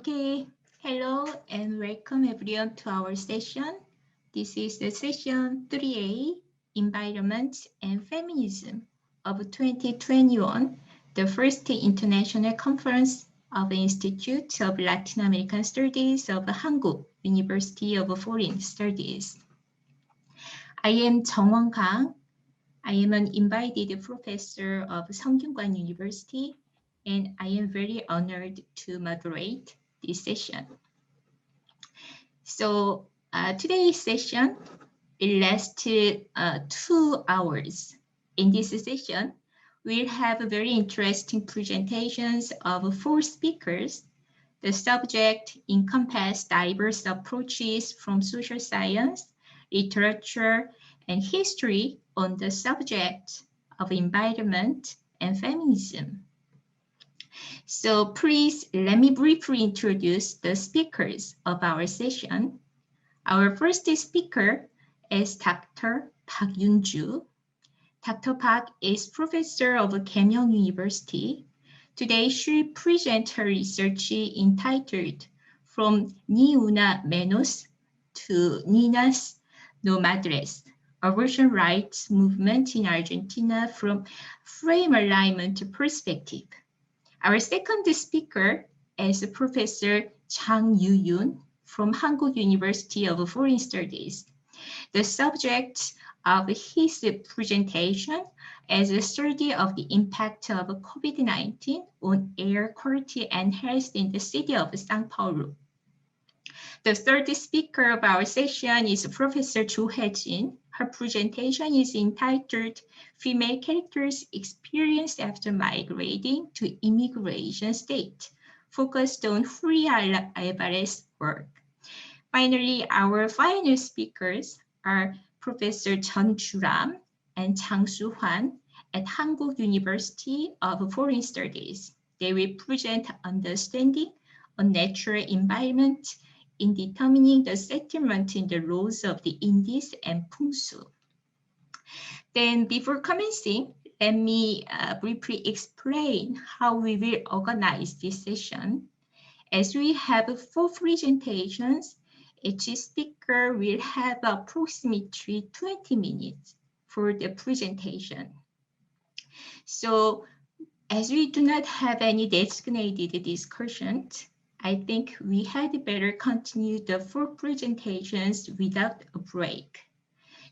Okay, hello and welcome everyone to our session. This is the session 3A, Environment and Feminism of 2021, the first international conference of the Institute of Latin American Studies of Hankuk University of Foreign Studies. I am Jeong Won Kang. I am an invited professor of Seongkyungan University, and I am very honored to moderate this session. So today's session will last 2 hours. In this session, we'll have very interesting presentations of 4 speakers. The subject encompasses diverse approaches from social science, literature, and history on the subject of environment and feminism. So please let me briefly introduce the speakers of our session. Our first speaker is Dr. Park Yoon-ju. Dr. Park is professor of Keimyung University. Today she presents her research entitled From Ni Una Menos to Niñas No Madres, Abortion Rights Movement in Argentina from Frame Alignment Perspective. Our second speaker is Professor Chang Yoon from Hankuk University of Foreign Studies. The subject of his presentation is a study of the impact of COVID-19 on air quality and health in the city of São Paulo. The third speaker of our session is Professor Hye Jin. Her presentation is entitled Female Characters Experience After Migrating to Immigration State, focused on Hye Alvarez's work. Finally, our final speakers are Professor Jeon Ram and Chang Hwan at Hankuk University of Foreign Studies. They will present understanding on natural environment in determining the settlement in the roles of the Indies and Pungsu. Then before commencing, let me briefly explain how we will organize this session. As we have 4 presentations, each speaker will have approximately 20 minutes for the presentation. So as we do not have any designated discussions, I think we had better continue the 4 presentations without a break.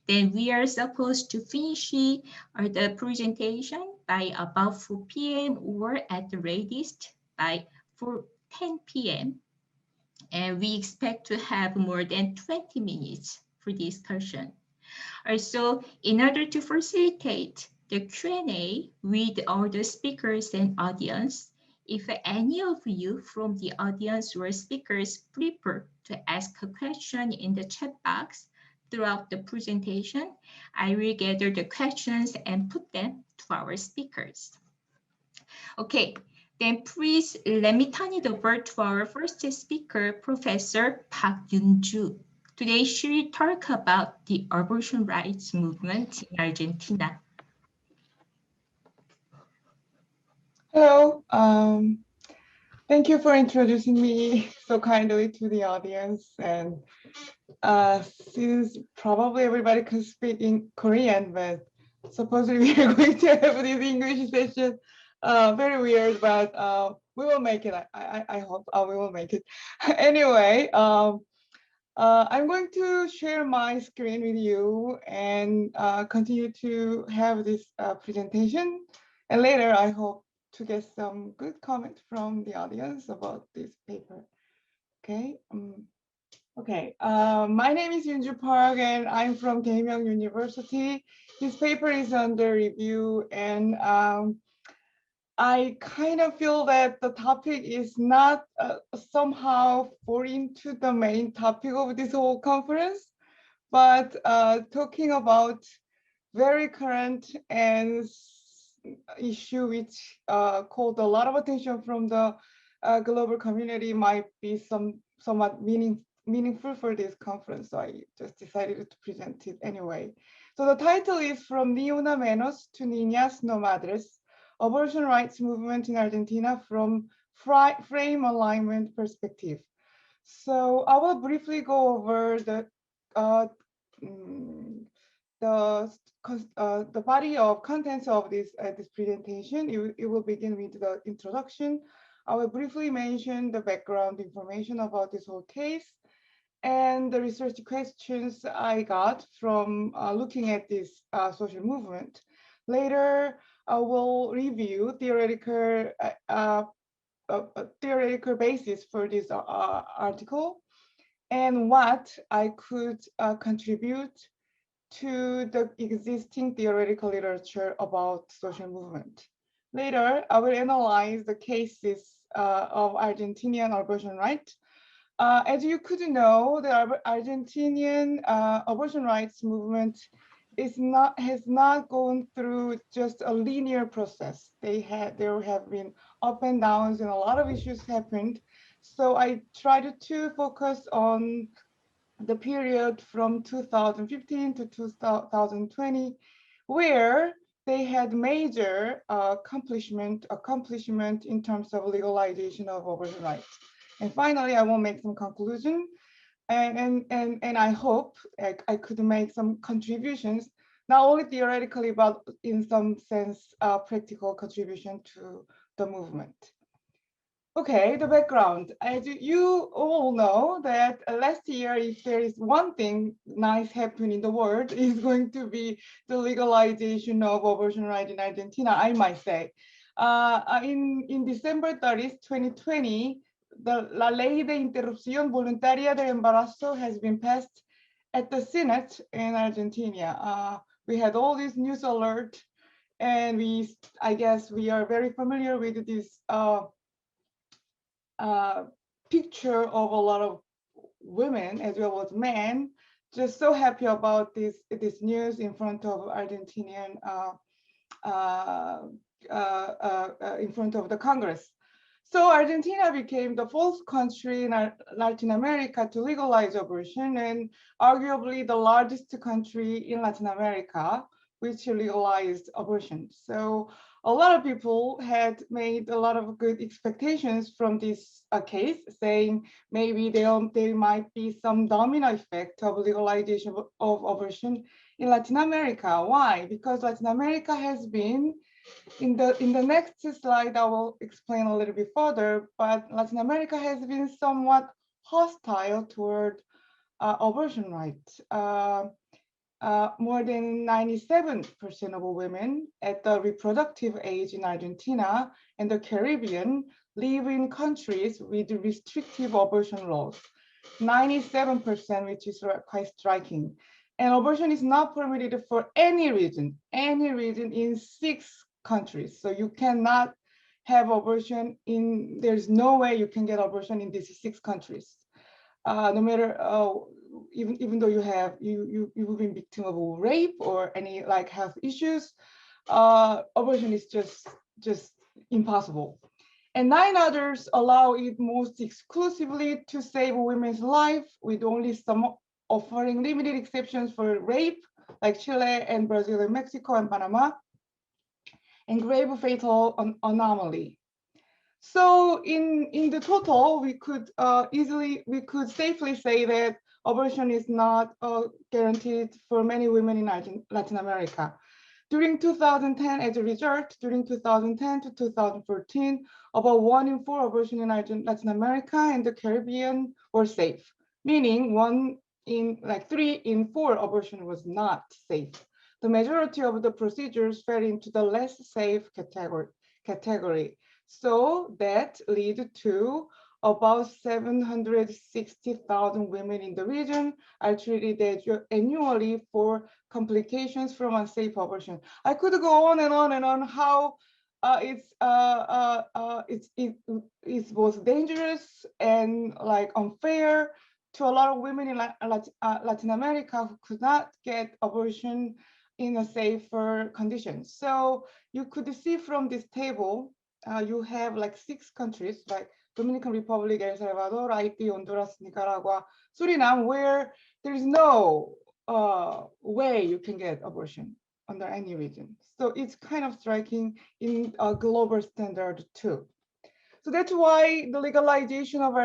Then we are supposed to finish the presentation by about 4 p.m. or at the latest by 10 p.m. And we expect to have more than 20 minutes for discussion. Also, in order to facilitate the Q&A with all the speakers and audience, if any of you from the audience or speakers prefer to ask a question in the chat box throughout the presentation, I will gather the questions and put them to our speakers. Okay, then please let me turn it over to our first speaker, Professor Park Yoon-ju. Today she will talk about the abortion rights movement in Argentina. Hello, thank you for introducing me so kindly to the audience. And since probably everybody can speak in Korean, but supposedly we are going to have this English session, very weird, but we will make it. I hope we will make it. Anyway, I'm going to share my screen with you and continue to have this presentation. And later, I hope to get some good comment from the audience about this paper. Okay. Okay. My name is Yoon-ju Park, and I'm from Keimyung University. This paper is under review, and I kind of feel that the topic is not somehow foreign to the main topic of this whole conference, but talking about very current and issue which called a lot of attention from the global community might be somewhat meaningful for this conference. So I just decided to present it anyway. So the title is From Ni Una Menos to Niñas No Madres, Abortion Rights Movement in Argentina from frame alignment perspective. So I will briefly go over the body of contents of this presentation. It will begin with the introduction. I will briefly mention the background information about this whole case and the research questions I got from looking at this social movement. Later, I will review theoretical basis for this article and what I could contribute to the existing theoretical literature about social movement. Later, I will analyze the cases of Argentinian abortion rights. As you could know, the Argentinian abortion rights movement has not gone through just a linear process. There have been up and downs and a lot of issues happened. So I tried to focus on the period from 2015 to 2020, where they had major accomplishment in terms of legalization of abortion rights. And finally, I will make some conclusion, and I hope I could make some contributions, not only theoretically, but in some sense, practical contribution to the movement. Okay, the background. As you all know that last year, if there is one thing nice happening in the world, is going to be the legalization of abortion rights in Argentina, I might say. In December 30th, 2020, La Ley de Interrupción Voluntaria del Embarazo has been passed at the Senate in Argentina. We had all these news alert, and I guess we are very familiar with this picture of a lot of women as well as men, just so happy about this news in front of Argentinian, in front of the Congress. So Argentina became the fourth country in Latin America to legalize abortion, and arguably the largest country in Latin America which legalized abortion. So a lot of people had made a lot of good expectations from this case, saying maybe there might be some domino effect of legalization of abortion in Latin America. Why? Because Latin America has been, in the next slide, I will explain a little bit further, but Latin America has been somewhat hostile toward abortion rights. More than 97% of women at the reproductive age in Argentina and the Caribbean live in countries with restrictive abortion laws. 97%, which is quite striking. And abortion is not permitted for any reason in 6 countries. So you cannot have abortion there's no way you can get abortion in these 6 countries. No matter, even though you've been victim of rape or any like health issues, abortion is just impossible. And 9 others allow it most exclusively to save women's life, with only some offering limited exceptions for rape, like Chile and Brazil and Mexico and Panama, and grave fatal anomaly. So in the total, we could safely say that abortion is not guaranteed for many women in Latin America. During 2010, as a result, during 2010 to 2014, about 1 in 4 abortions in Latin America and the Caribbean were safe, meaning 3 in 4 abortion was not safe. The majority of the procedures fell into the less safe category. So that led to about 760,000 women in the region are treated annually for complications from unsafe abortion. I could go on and on how it's both dangerous and like unfair to a lot of women in Latin America who could not get abortion in a safer condition. So you could see from this table, you have like 6 countries, like Dominican Republic, El Salvador, Haiti, Honduras, Nicaragua, Suriname, where there is no way you can get abortion under any region. So it's kind of striking in a global standard too. So that's why the legalization of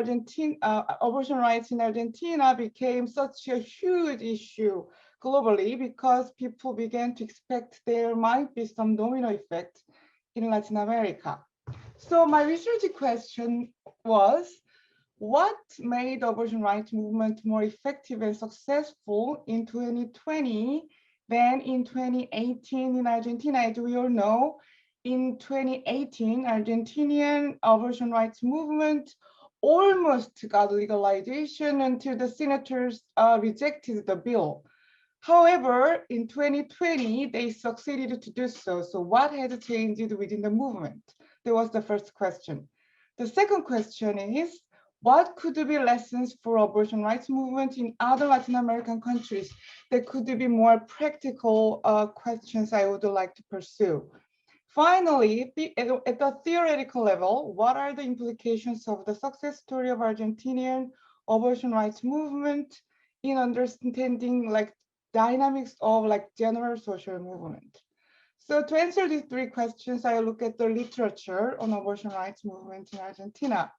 abortion rights in Argentina became such a huge issue globally, because people began to expect there might be some domino effect in Latin America. So my research question was, what made the abortion rights movement more effective and successful in 2020 than in 2018 in Argentina? As we all know, in 2018, Argentinian abortion rights movement almost got legalization until the senators rejected the bill. However, in 2020, they succeeded to do so. So what has changed within the movement? That was the first question. The second question is, what could be lessons for abortion rights movement in other Latin American countries? That could be more practical questions I would like to pursue. Finally, at the theoretical level, what are the implications of the success story of Argentinian abortion rights movement in understanding like dynamics of like general social movement? So to answer these three questions, I look at the literature on abortion rights movement in Argentina.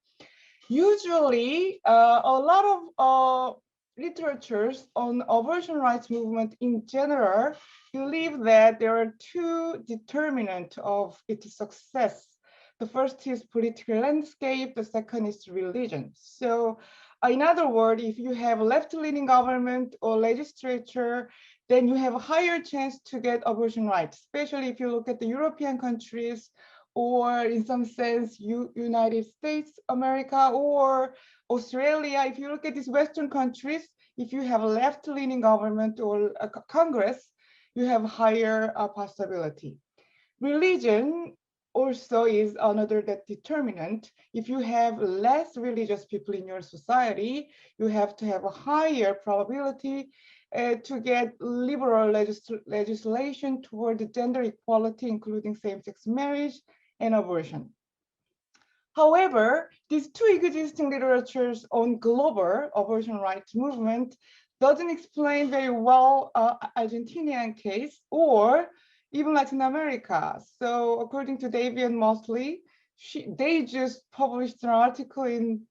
Usually, a lot of literatures on abortion rights movement in general believe that there are two determinants of its success. The first is political landscape, the second is religion. So in other words, if you have a left-leaning government or legislature, then you have a higher chance to get abortion rights, especially if you look at the European countries, or in some sense, United States, America, or Australia. If you look at these Western countries, if you have a left-leaning government or a Congress, you have higher possibility. Religion also is another that determinant. If you have less religious people in your society, you have to have a higher probability to get liberal legislation toward gender equality, including same-sex marriage and abortion. However, these two existing literatures on global abortion rights movement doesn't explain very well Argentinian case or even Latin America. So according to Davy and Mosley, they just published an article in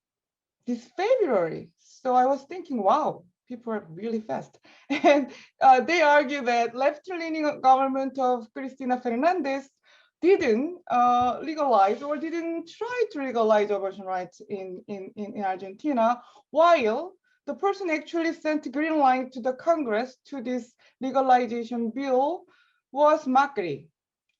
this February. So I was thinking, wow, people are really fast. And they argue that left-leaning government of Cristina Fernandez didn't legalize or didn't try to legalize abortion rights in Argentina, while the person actually sent green light to the Congress to this legalization bill was Macri.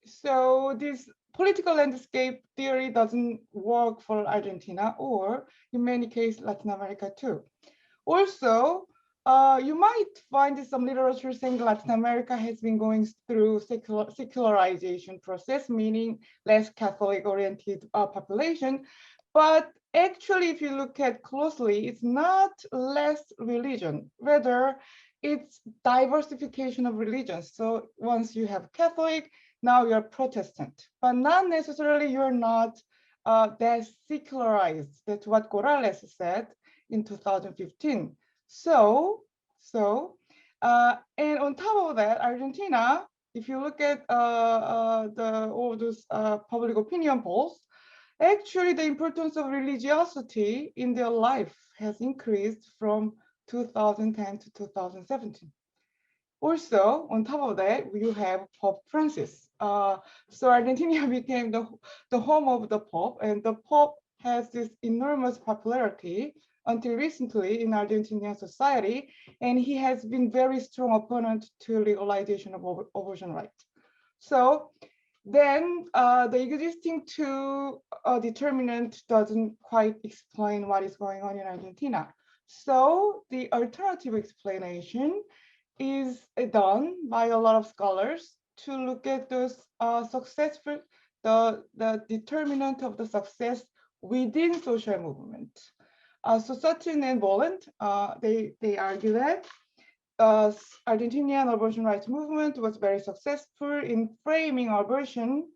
So this political landscape theory doesn't work for Argentina or in many cases Latin America too. Also, you might find some literature saying Latin America has been going through secularization process, meaning less Catholic-oriented population. But actually, if you look at closely, it's not less religion, rather it's diversification of religions. So once you have Catholic, now you're Protestant, but not necessarily you're not that secularized. That's what Corrales said in 2015. And on top of that, Argentina, if you look at all those public opinion polls, actually the importance of religiosity in their life has increased from 2010 to 2017. Also, on top of that, you have Pope Francis. So Argentina became the home of the Pope, and the Pope has this enormous popularity until recently in Argentinian society, and he has been very strong opponent to legalization of abortion rights. So then the existing two determinant doesn't quite explain what is going on in Argentina. So the alternative explanation is done by a lot of scholars to look at those successful, the determinant of the success within social movement. So Sutton and Boland, they argue that Argentinian abortion rights movement was very successful in framing abortion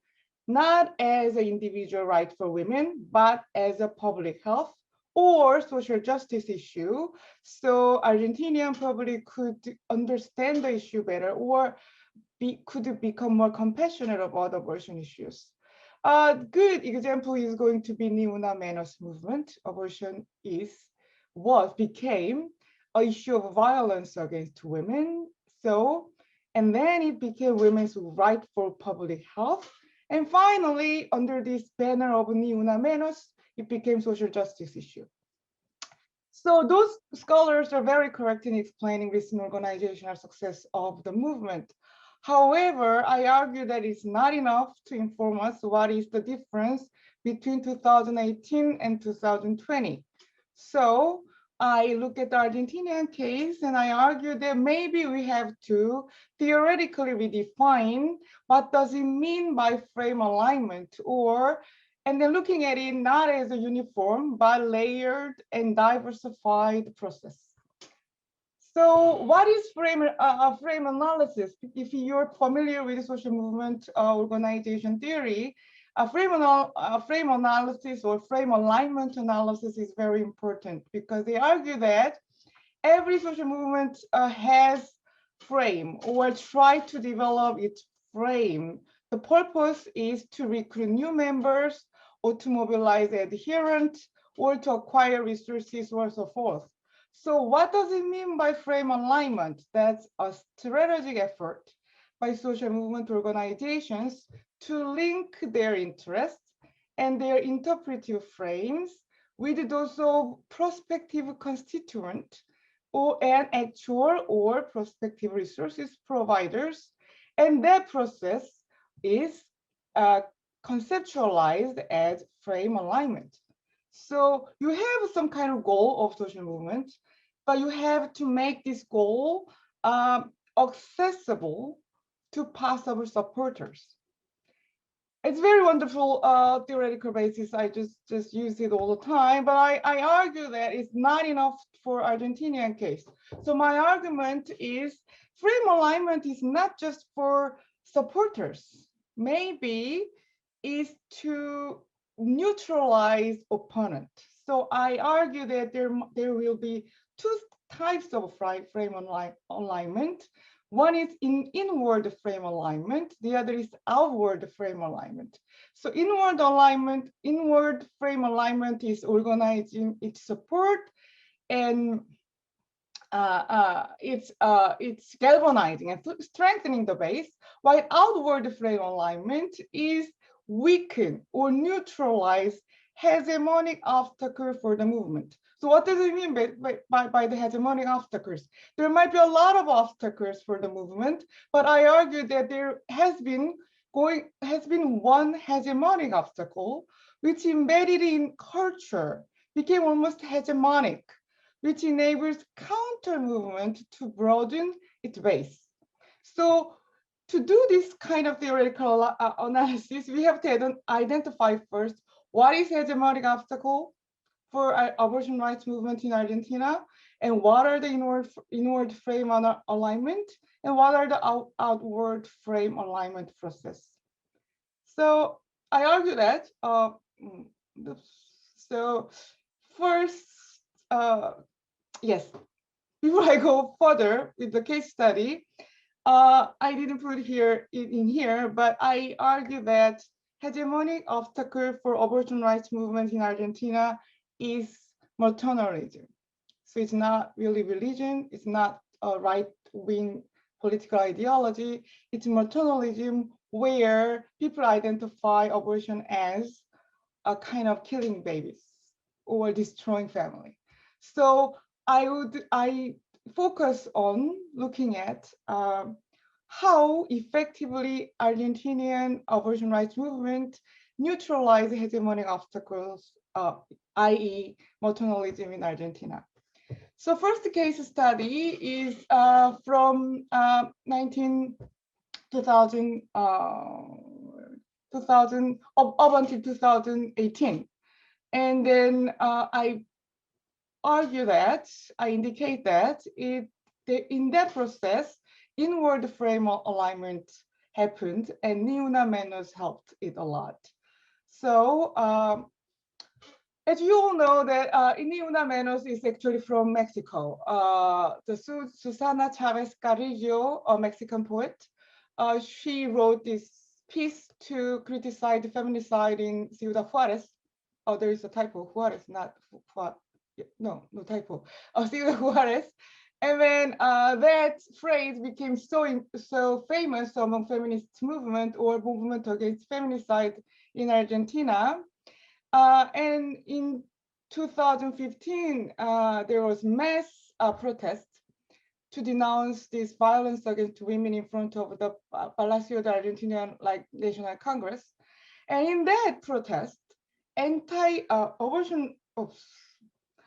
not as an individual right for women, but as a public health or social justice issue. So Argentinian public could understand the issue better or could become more compassionate about abortion issues. A good example is going to be Ni Una Menos movement. Abortion became an issue of violence against women. And then it became women's right for public health. And finally, under this banner of Ni Una Menos, it became social justice issue. So those scholars are very correct in explaining recent organizational success of the movement. However, I argue that it's not enough to inform us what is the difference between 2018 and 2020. So I look at the Argentinian case and I argue that maybe we have to theoretically redefine what does it mean by frame alignment, and then looking at it not as a uniform, but layered and diversified process. So what is frame analysis? If you're familiar with social movement organization theory, frame analysis or frame alignment analysis is very important because they argue that every social movement has frame or try to develop its frame. The purpose is to recruit new members or to mobilize adherents or to acquire resources or so forth. So what does it mean by frame alignment? That's a strategic effort by social movement organizations to link their interests and their interpretive frames with those of prospective constituent or an actual or prospective resources providers. And that process is conceptualized as frame alignment. So you have some kind of goal of social movement, but you have to make this goal accessible to possible supporters. It's very wonderful theoretical basis. I just use it all the time, but I argue that it's not enough for Argentinian case. So my argument is frame alignment is not just for supporters. Maybe is to neutralize opponent. So I argue that there will be two types of frame alignment. One is inward frame alignment, the other is outward frame alignment. So inward frame alignment is organizing its support and it's galvanizing and strengthening the base, while outward frame alignment is weaken or neutralize hegemonic obstacle for the movement. So what does it mean by the hegemonic obstacles? There might be a lot of obstacles for the movement, but I argue that there has been one hegemonic obstacle, which embedded in culture, became almost hegemonic, which enables counter movement to broaden its base. So to do this kind of theoretical analysis, we have to identify first what is hegemonic obstacle for abortion rights movement in Argentina, and what are the inward frame alignment, and what are the outward frame alignment process. So I argue that, so first, yes, before I go further with the case study, I didn't put it in here, but I argue that hegemonic obstacle for abortion rights movement in Argentina is maternalism. So it's not really religion, it's not a right-wing political ideology, it's maternalism where people identify abortion as a kind of killing babies or destroying family. So I focus on looking at how effectively Argentinian abortion rights movement neutralize hegemonic obstacles, i.e. maternalism in Argentina. So first case study is from 2000 up until 2018. And then I indicate that in that process, inward frame alignment happened and Ni Una Menos helped it a lot. So as you all know that Ni Una Menos is actually from Mexico. The Susana Chavez Carrillo, a Mexican poet, she wrote this piece to criticize the feminicide in Ciudad Juarez. Oh, there is a typo, Juarez, not Juarez. No typo. Ciudad Juarez. And then that phrase became so famous among feminist movement or movement against feminicide in Argentina. And in 2015, there was mass protest to denounce this violence against women in front of the Palacio de Argentinian National Congress. And in that protest, abortion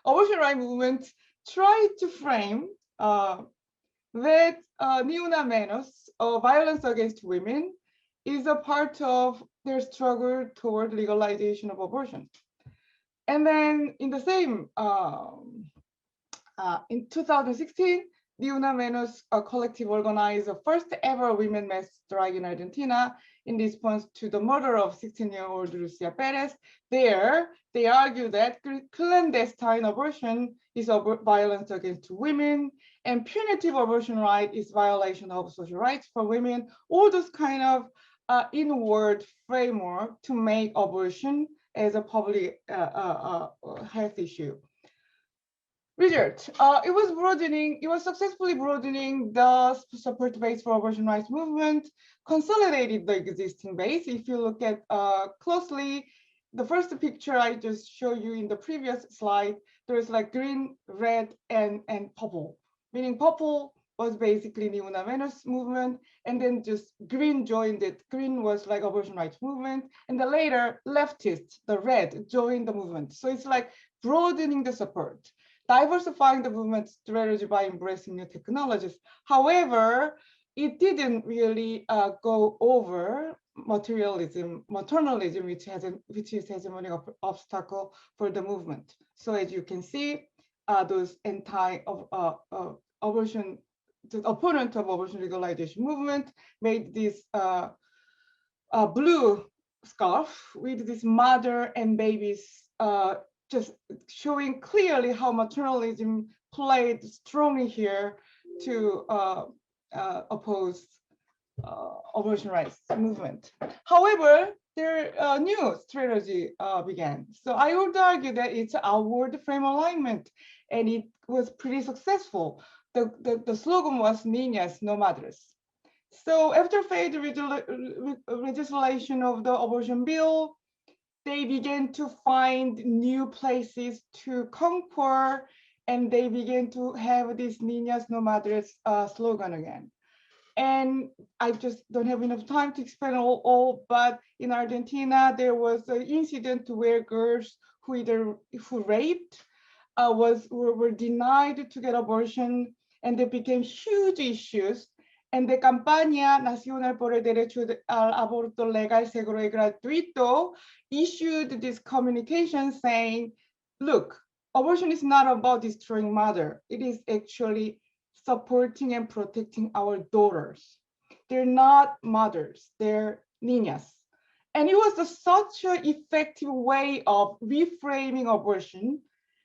right movement tried to frame that ni una menos, violence against women, is a part of their struggle toward legalization of abortion. And then in the same, in 2016, Ni Una Menos collective organized the first ever women mass strike in Argentina in response to the murder of 16-year-old Lucia Perez. There, they argue that clandestine abortion is violence against women, and punitive abortion right is violation of social rights for women. All those kind of inward framework to make abortion as a public health issue. Result, it was successfully broadening the support base for abortion rights movement, consolidated the existing base. If you look at closely, the first picture I just showed you in the previous slide, there is like green, red, and purple, meaning purple was basically Ni Una Menos movement, and then just green joined it. Green was like abortion rights movement, and the later leftist, the red, joined the movement. So it's like broadening the support, diversifying the movement strategy by embracing new technologies. However, it didn't really go over materialism, maternalism, which is hegemonic obstacle for the movement. So as you can see, those abortion, the opponent of abortion legalization movement made this blue scarf with this mother and babies, just showing clearly how maternalism played strongly here to oppose abortion rights movement. However, their new strategy began. So I would argue that it's outward frame alignment, and it was pretty successful. The slogan was "Niñas, no madres." So after failed legislation of the abortion bill, they began to find new places to conquer, and they began to have this "Niñas, no madres" slogan again. And I just don't have enough time to explain all, but in Argentina, there was an incident where girls who raped were denied to get abortion, and they became huge issues. And the Campaña Nacional por el Derecho al Aborto Legal, Seguro y Gratuito issued this communication saying, look, abortion is not about destroying mother. It is actually supporting and protecting our daughters. They're not mothers, they're niñas. And it was such an effective way of reframing abortion,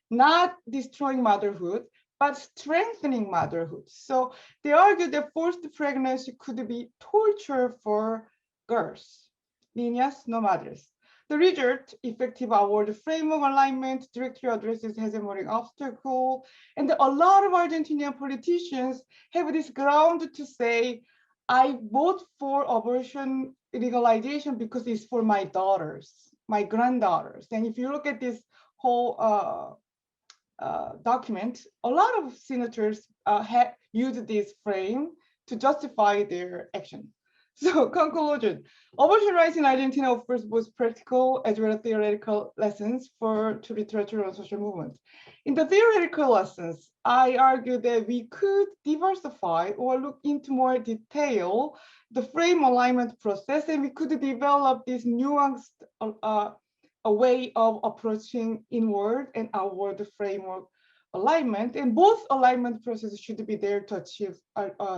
not destroying motherhood, but strengthening motherhood. So they argued that forced pregnancy could be torture for girls, niñas, no madres. The result, effective award framework alignment, directly addresses hegemonic obstacle. And a lot of Argentinian politicians have this ground to say, I vote for abortion legalization because it's for my daughters, my granddaughters. And if you look at this whole document, a lot of senators have used this frame to justify their action. So conclusion, abortion rights in Argentina offers both practical as well as theoretical lessons to literature and social movement. In the theoretical lessons, I argue that we could diversify or look into more detail the frame alignment process, and we could develop this nuanced a way of approaching inward and outward framework alignment, and both alignment processes should be there to achieve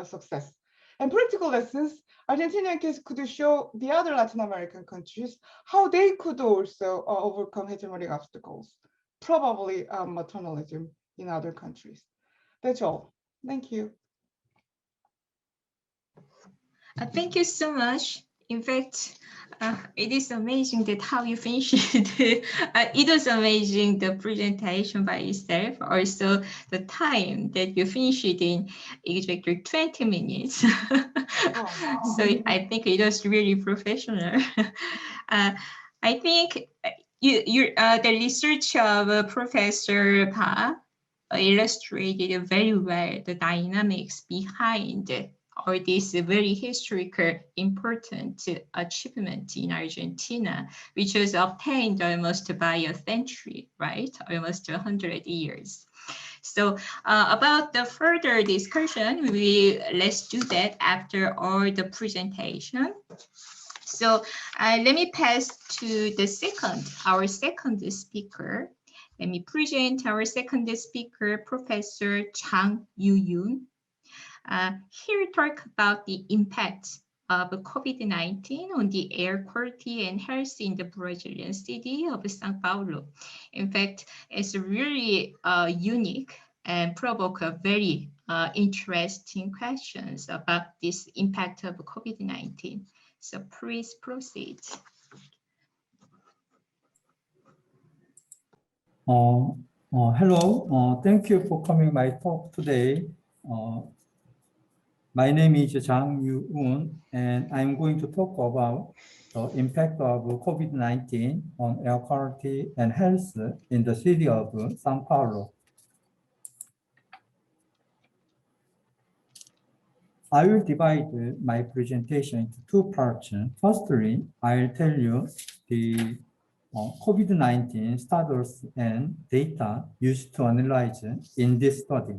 success. And practical lessons, Argentinian case could show the other Latin American countries how they could also overcome hegemonic obstacles, probably maternalism in other countries. That's all. Thank you. Thank you so much, In fact, it is amazing that how you finished it. It was amazing, the presentation by itself. Also, the time that you finished it in exactly 20 minutes. So I think it was really professional. I think the research of Professor Pa illustrated very well the dynamics behind or this very historical important achievement in Argentina, which was obtained almost by a century, right? Almost 100 years. So about the further discussion, let's do that after all the presentation. So let me pass to our second speaker. Let me present our second speaker, Professor Chang Yoon. Here talk about the impact of COVID-19 on the air quality and health in the Brazilian city of São Paulo. In fact, it's really unique and provoke a very interesting questions about this impact of COVID-19. So please proceed. Hello, thank you for coming my talk today. My name is Jeong Won, and I'm going to talk about the impact of COVID-19 on air quality and health in the city of São Paulo. I will divide my presentation into two parts. Firstly, I'll tell you the COVID-19 status and data used to analyze in this study.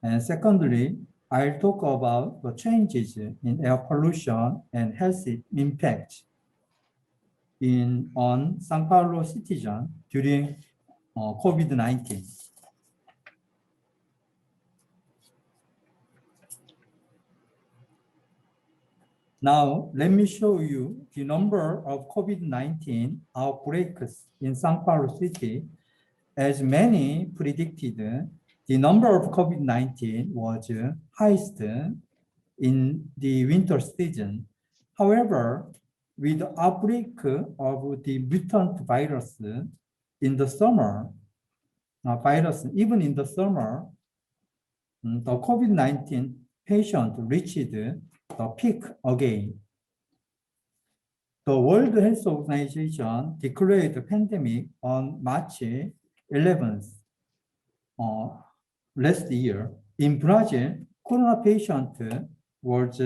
And secondly, I'll talk about the changes in air pollution and health impact on São Paulo citizens during COVID-19. Now, let me show you the number of COVID-19 outbreaks in São Paulo city. As many predicted, the number of COVID-19 was highest in the winter season. However, with the outbreak of the mutant virus in the summer, even in the summer, the COVID-19 patient reached the peak again. The World Health Organization declared the pandemic on March 11th last year. In Brazil, corona patient was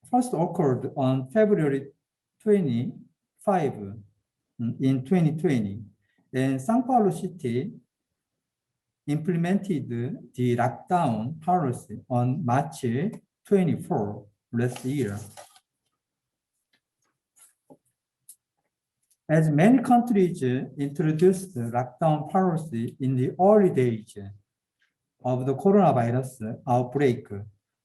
first occurred on February 25 in 2020. And São Paulo city implemented the lockdown policy on March 24 last year. As many countries introduced lockdown policy in the early days of the coronavirus outbreak,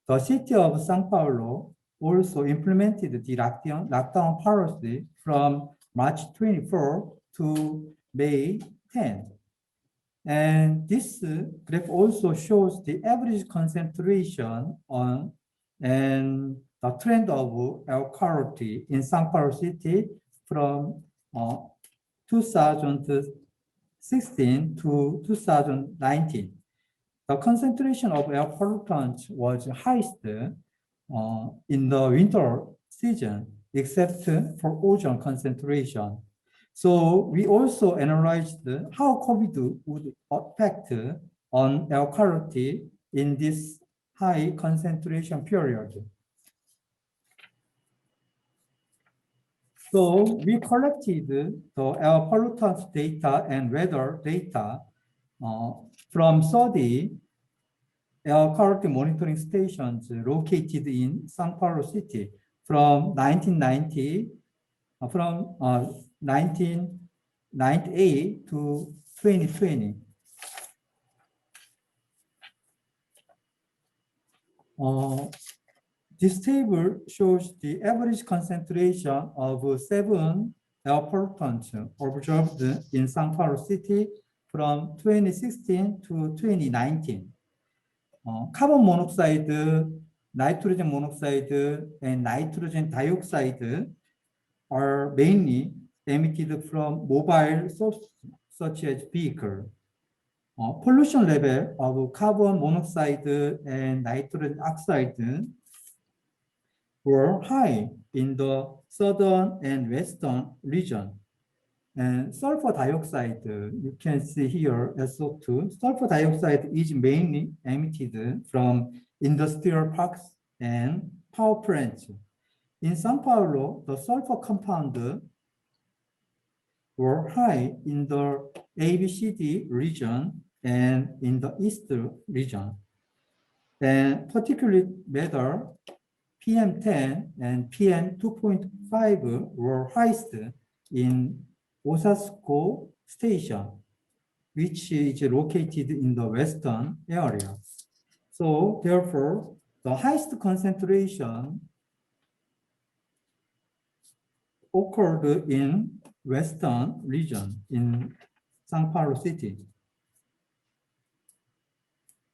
the city of São Paulo also implemented the lockdown policy from March 24 to May 10. And this graph also shows the average concentration on and the trend of air quality in São Paulo city from 2016 to 2019. The concentration of air pollutants was highest in the winter season, except for ozone concentration. So we also analyzed how COVID would affect on air quality in this high concentration period. So we collected the air pollutants data and weather data from 30 air quality monitoring stations located in São Paulo city from 1998 to 2020. This table shows the average concentration of 7 air pollutants observed in São Paulo city from 2016 to 2019. Carbon monoxide nitrogen monoxide and nitrogen dioxide are mainly emitted from mobile sources such as vehicle. Pollution level of carbon monoxide and nitrogen oxide were high in the southern and western region. And sulfur dioxide, you can see here SO2. Sulfur dioxide is mainly emitted from industrial parks and power plants. In Sao Paulo, the sulfur compound were high in the ABCD region and in the East region. And particulate matter PM10 and PM2.5 were highest in Osasco Station, which is located in the western area. So therefore, the highest concentration occurred in western region in Sao Paulo city.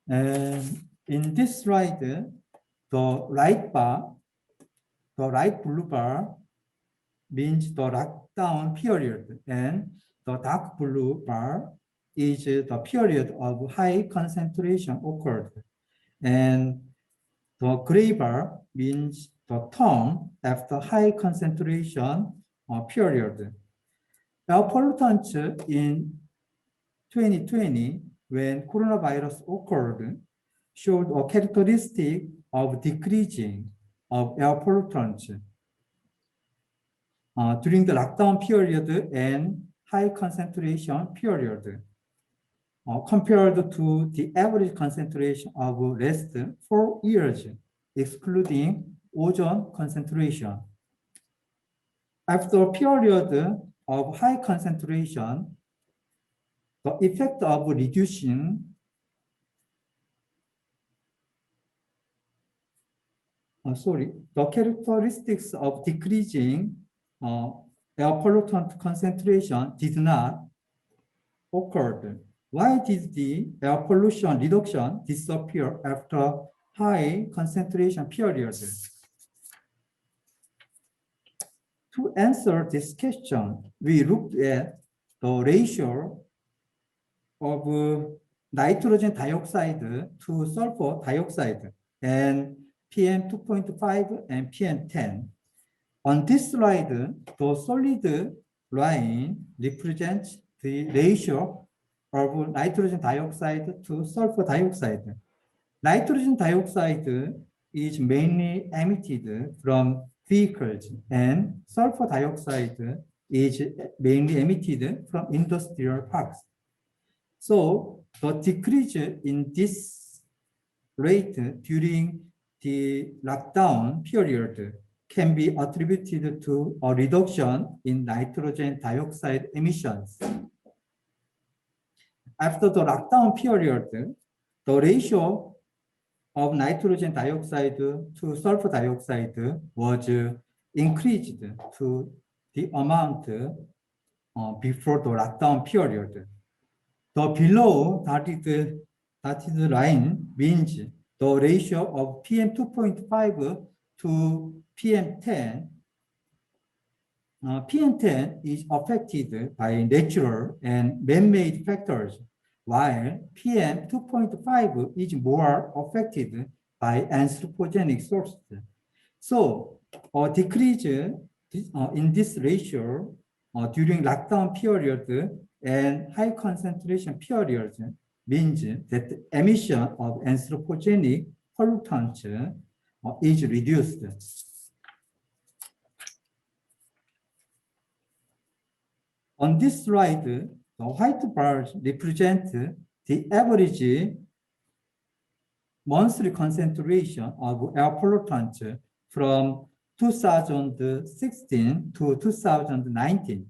And in this slide, the right blue bar means the lockdown period, and the dark blue bar is the period of high concentration occurred. And the gray bar means the term after high concentration period. Air pollutants in 2020, when coronavirus occurred, showed a characteristic of decreasing of air pollutants during the lockdown period and high concentration period, compared to the average concentration of last 4 years, excluding ozone concentration. After a period of high concentration, the effect of reducing the characteristics of decreasing air pollutant concentration did not occur. Why did the air pollution reduction disappear after high concentration period? To answer this question, we looked at the ratio of nitrogen dioxide to sulfur dioxide and PM2.5 and PM10. On this slide, the solid line represents the ratio of nitrogen dioxide to sulfur dioxide. Nitrogen dioxide is mainly emitted from vehicles, and sulfur dioxide is mainly emitted from industrial parks. So the decrease in this rate during the lockdown period can be attributed to a reduction in nitrogen dioxide emissions. After the lockdown period, the ratio of nitrogen dioxide to sulfur dioxide was increased to the amount before the lockdown period. The below dotted line means the ratio of PM2.5 to PM10. PM10 is affected by natural and man-made factors, while PM2.5 is more affected by anthropogenic sources. So a decrease in this ratio during lockdown period and high concentration periods means that the emission of anthropogenic pollutants is reduced. On this slide, the white bars represent the average monthly concentration of air pollutants from 2016 to 2019.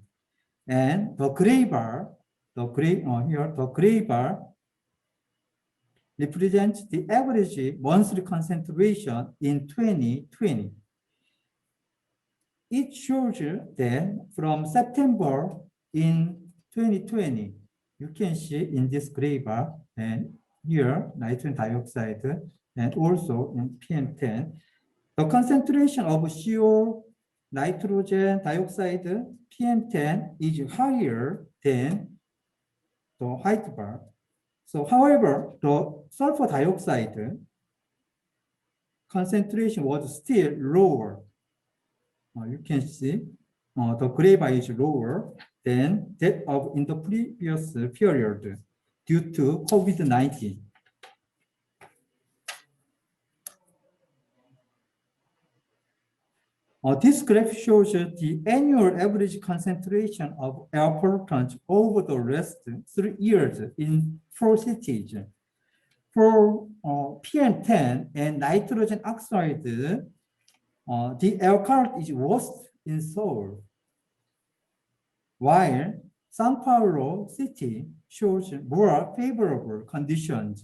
And the gray bar, the gray bar represents the average monthly concentration in 2020. It shows that from September in 2020, you can see in this gray bar, and here nitrogen dioxide and also in PM10. The concentration of CO, nitrogen dioxide, PM10 is higher than the white bar. So however, the sulfur dioxide concentration was still lower. You can see the gray bar is lower than that of in the previous period due to COVID-19. This graph shows the annual average concentration of air pollutants over the last 3 years in 4 cities. For PM10 and nitrogen oxide, the air quality is worst in Seoul, while São Paulo city shows more favorable conditions,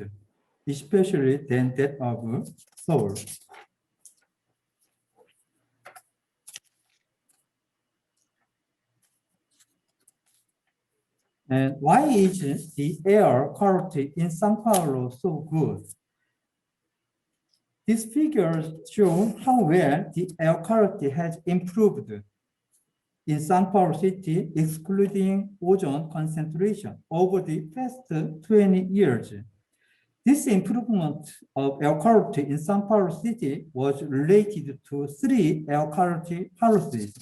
especially than that of Seoul. And why is the air quality in São Paulo so good? These figures show how well the air quality has improved in São Paulo city, excluding ozone concentration over the past 20 years. This improvement of air quality in São Paulo city was related to 3 air quality policies.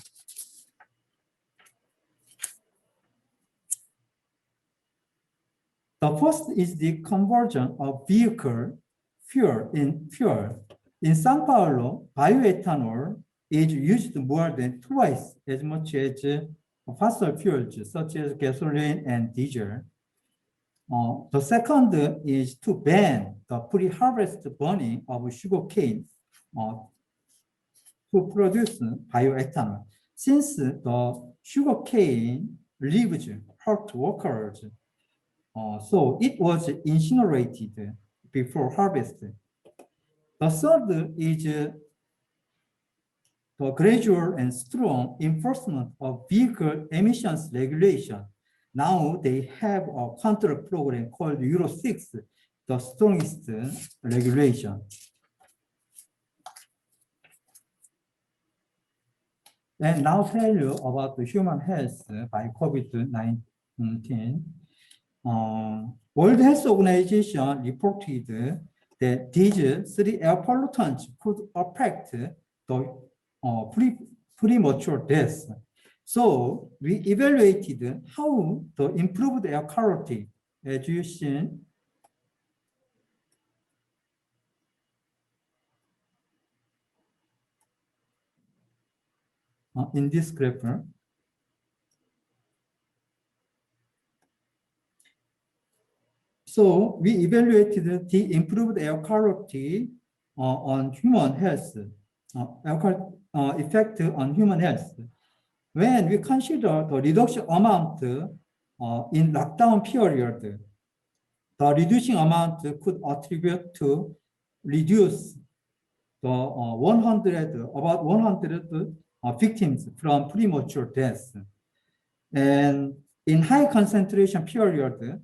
The first is the conversion of vehicle fuel. In São Paulo, bioethanol is used more than twice as much as fossil fuels, such as gasoline and diesel. The second is to ban the pre-harvest burning of sugarcane to produce bioethanol. Since the sugarcane leaves hurt workers, so it was incinerated before harvest. The third is the gradual and strong enforcement of vehicle emissions regulation. Now they have a control program called Euro 6, the strongest regulation. And now tell you about the human health by COVID-19. World Health Organization reported that these 3 air pollutants could affect the premature deaths. So we evaluated how the improved air quality, as you see, in this graph. So we evaluated the improved air quality on human health, effect on human health. When we consider the reduction amount in lockdown period, the reducing amount could attribute to reduce the about 100 victims from premature deaths. And in high concentration period,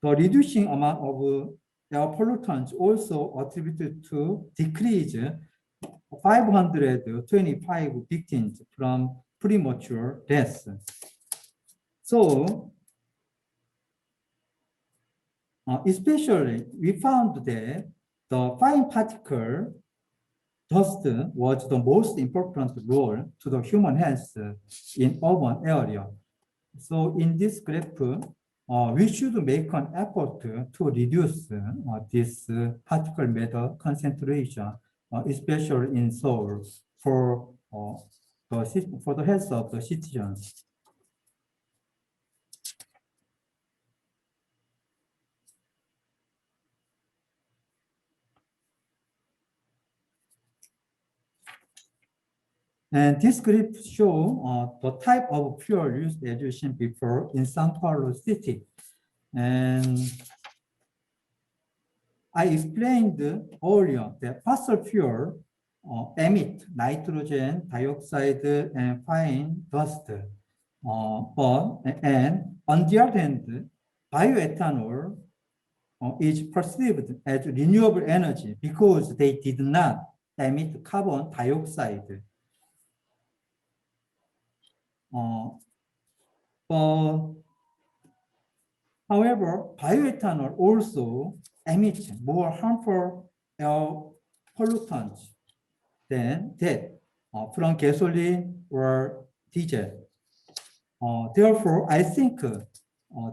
the reducing amount of air pollutants also attributed to decrease 525 victims from premature deaths. So, especially we found that the fine particle dust was the most important role to the human health in urban area. So in this graph, we should make an effort to reduce this particle matter concentration, especially in Seoul, for the health of the citizens. And this graph shows the type of fuel used, as you seen before, in São Paulo city. And I explained earlier that fossil fuel emit nitrogen dioxide and fine dust. And on the other hand, bioethanol is perceived as renewable energy because they did not emit carbon dioxide. However, bioethanol also emits more harmful air pollutants than that from gasoline or diesel. Therefore, I think that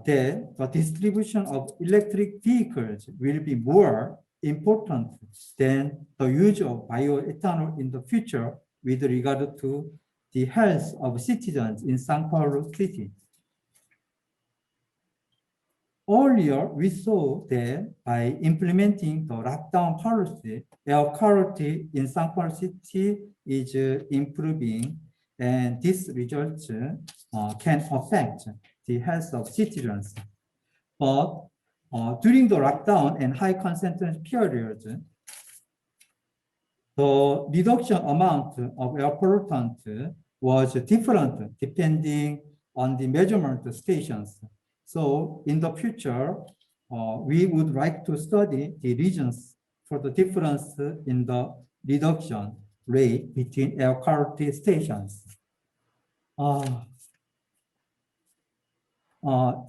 the distribution of electric vehicles will be more important than the use of bioethanol in the future with regard to the health of citizens in São Paulo city. Earlier, we saw that by implementing the lockdown policy, air quality in São Paulo city is improving, and this result can affect the health of citizens. But during the lockdown and high concentration periods, the reduction amount of air pollutant was different depending on the measurement stations. So in the future, we would like to study the reasons for the difference in the reduction rate between air quality stations.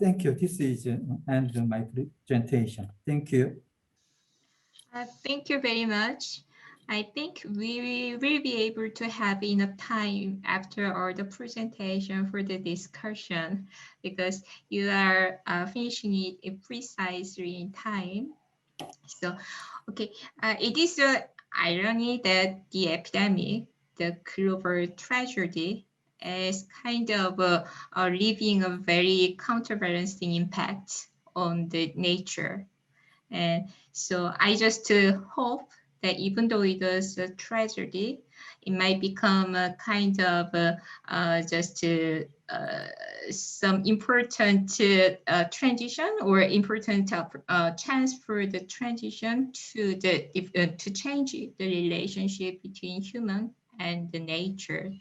Thank you. This is end of my presentation. Thank you. Thank you very much. I think we will be able to have enough time after all the presentation for the discussion, because you are finishing it precisely in time. So, okay, it is an irony that the epidemic, the global tragedy, is kind of leaving a very counterbalancing impact on the nature. And so I just hope that even though it is a tragedy, it might become a kind of some important transition or important chance for the transition to to change the relationship between human and the nature,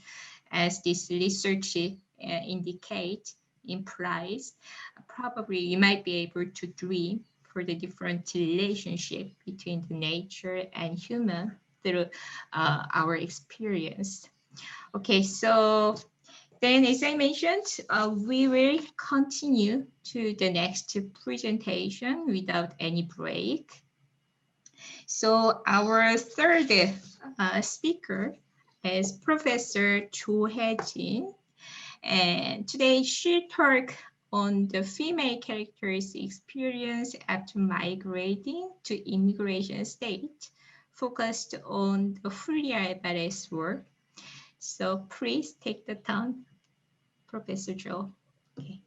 as this research implies. Probably you might be able to dream for the different relationship between the nature and human through our experience. Okay, so then as I mentioned, we will continue to the next presentation without any break. So our third speaker is Professor Hye Jin, and today she'll talk on the female characters' experience after migrating to immigration state, focused on the Hye Alvarez work. So please take the turn, Professor Jo. Okay.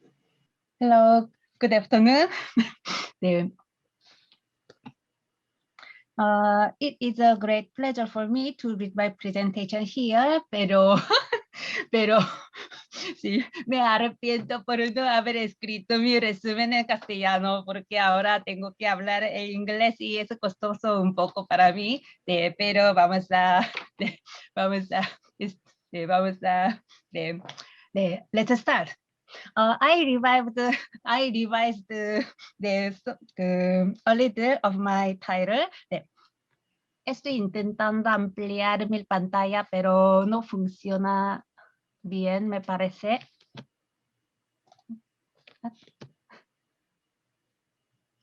Hello, good afternoon. It is a great pleasure for me to read my presentation here, pero sí, me arrepiento por no haber escrito mi resumen en castellano, porque ahora tengo que hablar en inglés y es costoso un poco para mí, pero let's start. I revised a little of my title. Estoy intentando ampliar mi pantalla, pero no funciona bien, me parece.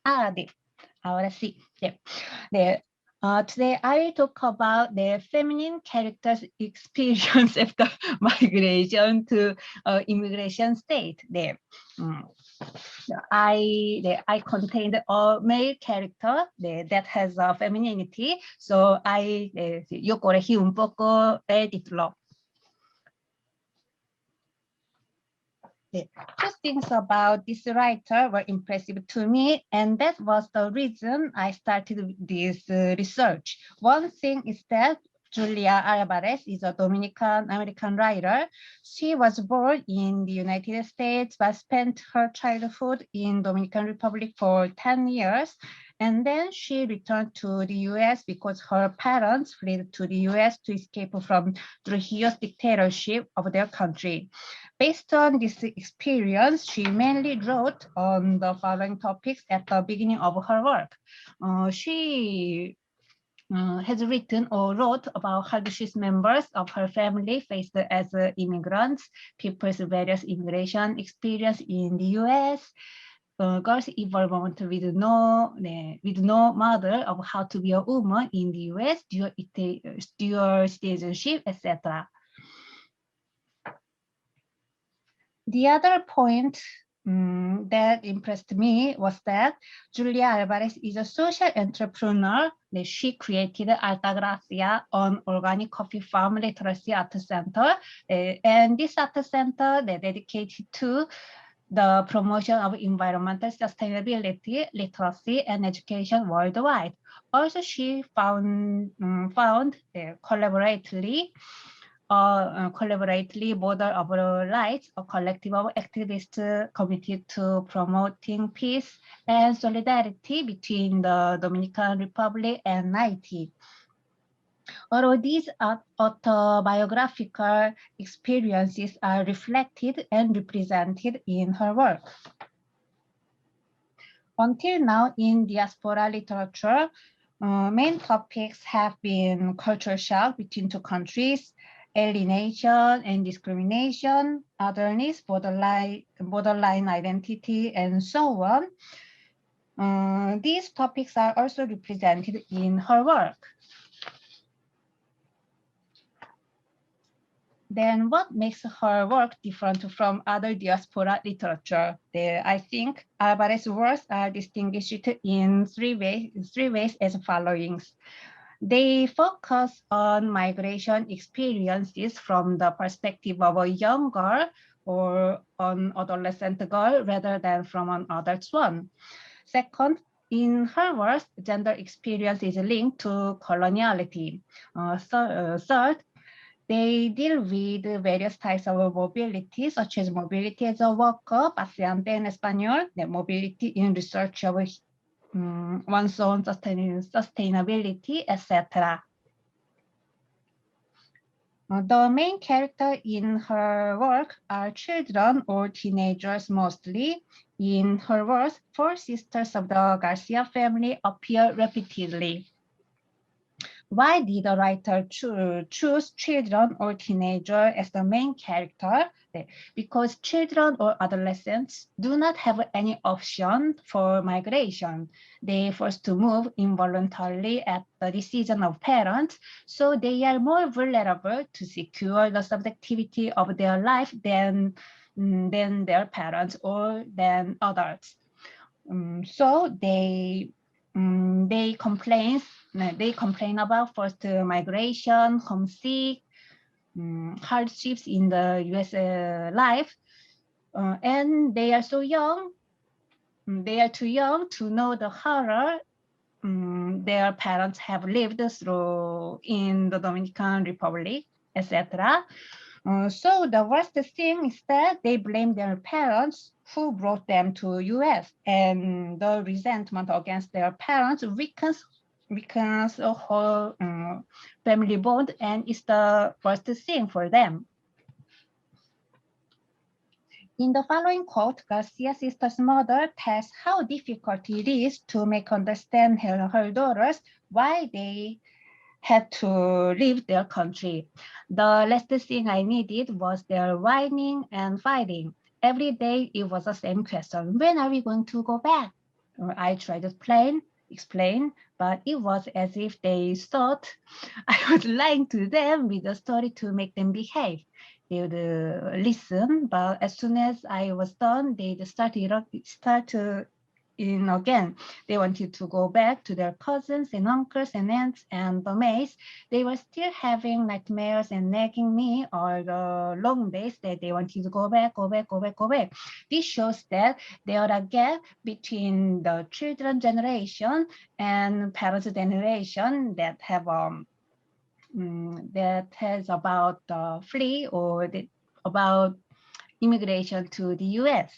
Ahora sí. Today I will talk about the feminine characters' experience after migration to immigration state. I contained a male character that has a femininity, so yo corregí un poco el título. Two things about this writer were impressive to me, and that was the reason I started this research. One thing is that Julia Alvarez is a Dominican-American writer. She was born in the United States but spent her childhood in Dominican Republic for 10 years. And then she returned to the US because her parents fled to the US to escape from Trujillo's dictatorship of their country. Based on this experience, she mainly wrote on the following topics at the beginning of her work. She has written or wrote about how she's members of her family faced as immigrants, people's various immigration experience in the U.S., girls' involvement with no model of how to be a woman in the U.S., dual citizenship, etc. The other point that impressed me was that Julia Alvarez is a social entrepreneur. That she created Altagracia, an organic coffee farm literacy art center, and this art center they dedicated to the promotion of environmental sustainability, literacy, and education worldwide. Also, she found collaboratively Border of Rights, a collective of activists committed to promoting peace and solidarity between the Dominican Republic and Haiti. Although these autobiographical experiences are reflected and represented in her work. Until now, in diaspora literature, main topics have been cultural shock between two countries, alienation and discrimination, otherness, borderline identity, and so on. These topics are also represented in her work. Then what makes her work different from other diaspora literature? I think Alvarez's works are distinguished in three ways as follows. They focus on migration experiences from the perspective of a young girl or an adolescent girl rather than from an adult one. Second, in her works, gender experience is linked to coloniality. Third, they deal with various types of mobility, such as mobility as a worker, paseante en español, the mobility in research of one's own sustainability, etc. The main character in her work are children or teenagers mostly. In her works, 4 sisters of the Garcia family appear repeatedly. Why did the writer choose children or teenagers as the main character? Because children or adolescents do not have any option for migration. They are forced to move involuntarily at the decision of parents, so they are more vulnerable to secure the subjectivity of their life than their parents or than adults. So they complain about forced migration, homesick, hardships in the U.S. Life, and they are so young. They are too young to know the horror their parents have lived through in the Dominican Republic, etc. So the worst thing is that they blame their parents who brought them to U.S. and the resentment against their parents weakens the whole family bond, and it's the worst thing for them. In the following quote, Garcia's sister's mother tells how difficult it is to make understand her daughters why they had to leave their country. The last thing I needed was their whining and fighting. Every day it was the same question. When are we going to go back? I tried to explain, but it was as if they thought I was lying to them with a story to make them behave. They would listen, but as soon as I was done, they'd start in again. They wanted to go back to their cousins and uncles and aunts and the maids. They were still having nightmares and nagging me all the long days that they wanted to go back. This shows that there are a gap between the children generation and parents generation that have that has about flee or about immigration to the U.S.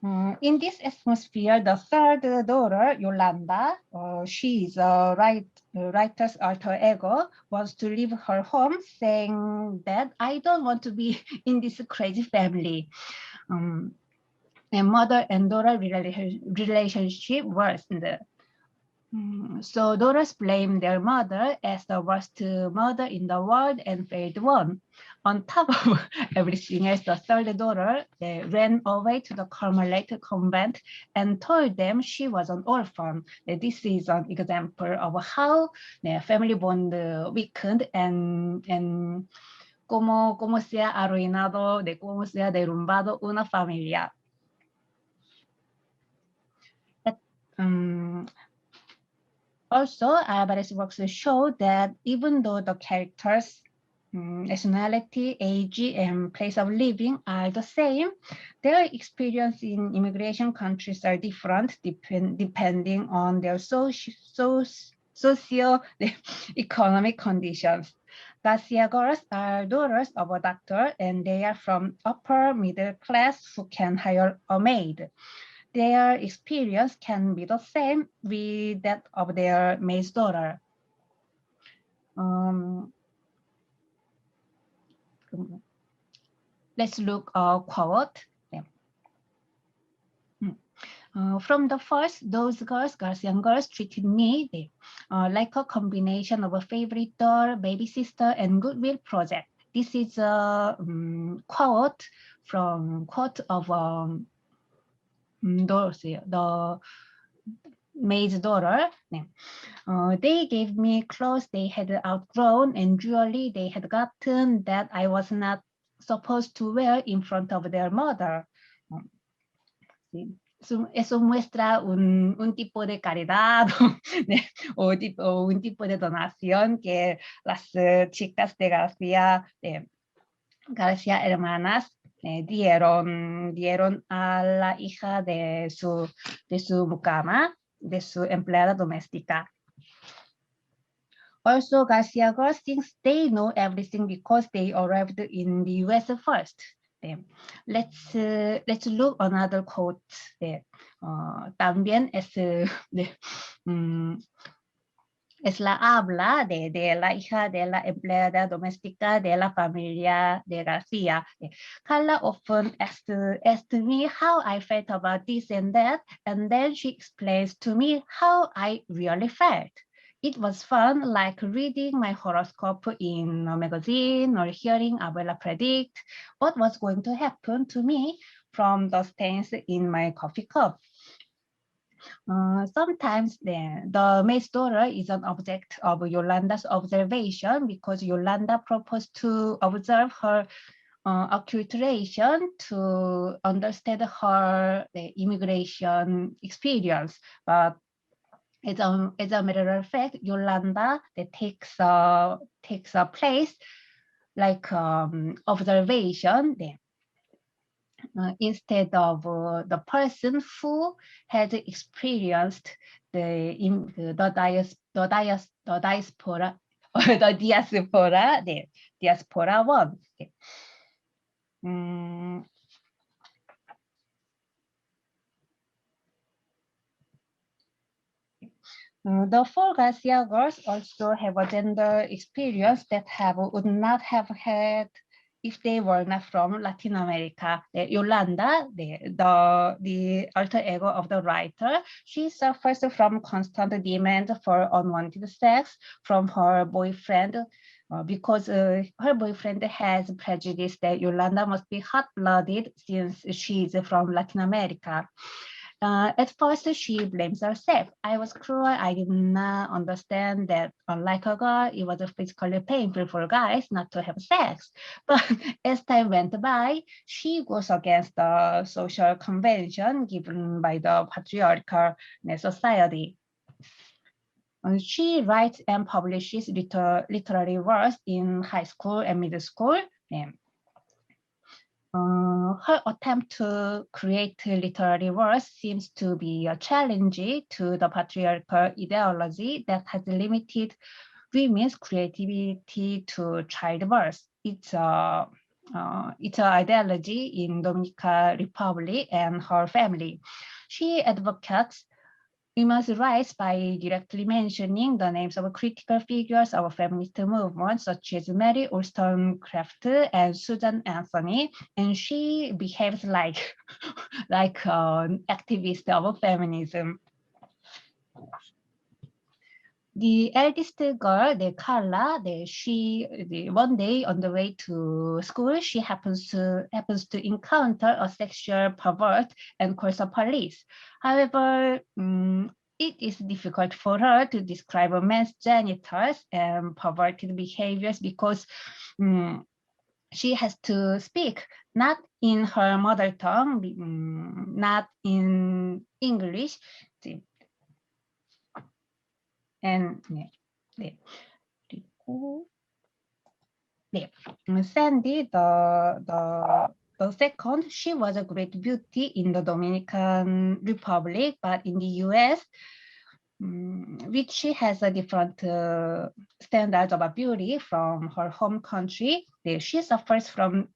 In this atmosphere, the third daughter, Yolanda, she is a writer's alter ego, wants to leave her home, saying that I don't want to be in this crazy family. And mother and daughter relationship worsened. So daughters blame their mother as the worst mother in the world and failed one. On top of everything else, the third daughter ran away to the Carmelite convent and told them she was an orphan. This is an example of how the family bond weakened and cómo se ha arruinado, de cómo se ha derrumbado una familia. Also, Alvarez's works show that even though the characters' nationality, age, and place of living are the same, their experience in immigration countries are different depending on their socio-economic conditions. Garcia girls are daughters of a doctor, and they are from upper middle class who can hire a maid. Their experience can be the same with that of their maid's daughter. Let's look a quote. From the first, those girls, Garcian girls, treated me like a combination of a favorite doll, baby sister, and goodwill project. This is a quote of Dorothy, the maid's daughter. They gave me clothes they had outgrown and jewelry they had gotten that I was not supposed to wear in front of their mother. Eso muestra un tipo de caridad o un tipo de donación que las chicas de García hermanas dieron a la hija de su mucama, de su empleada doméstica. Also, Garcia girls think they know everything because they arrived in the US first. Let's look another quote. También es la habla de la hija de la empleada doméstica de la familia de Garcia. Carla often asked me how I felt about this and that, and then she explains to me how I really felt. It was fun, like reading my horoscope in a magazine or hearing Abuela predict what was going to happen to me from the stains in my coffee cup. Sometimes the maid's daughter is an object of Yolanda's observation because Yolanda proposed to observe her acculturation to understand her immigration experience. But as a matter of fact, Yolanda takes a place like observation instead of the person who has experienced the diaspora one. The four Garcia girls also have a gender experience that would not have had if they were not from Latin America. Yolanda, the alter ego of the writer, she suffers from constant demand for unwanted sex from her boyfriend because her boyfriend has prejudice that Yolanda must be hot-blooded since she's from Latin America. At first, she blames herself. I was cruel. I did not understand that, unlike a girl, it was physically painful for guys not to have sex. But as time went by, she goes against the social convention given by the patriarchal society. She writes and publishes literary works in high school and middle school. Her attempt to create literary works seems to be a challenge to the patriarchal ideology that has limited women's creativity to childbirth. It's its ideology in Dominican Republic and her family. She advocates women's rights by directly mentioning the names of critical figures of feminist movements such as Mary Wollstonecraft and Susan Anthony, and she behaves like an activist of feminism. The eldest girl, Carla, one day on the way to school, she happens to encounter a sexual pervert and calls the police. However, it is difficult for her to describe a man's genitals and perverted behaviors because she has to speak not in her mother tongue, not in English. And Sandy, the second, she was a great beauty in the Dominican Republic, but in the US, which she has a different standards of beauty from her home country. She suffers from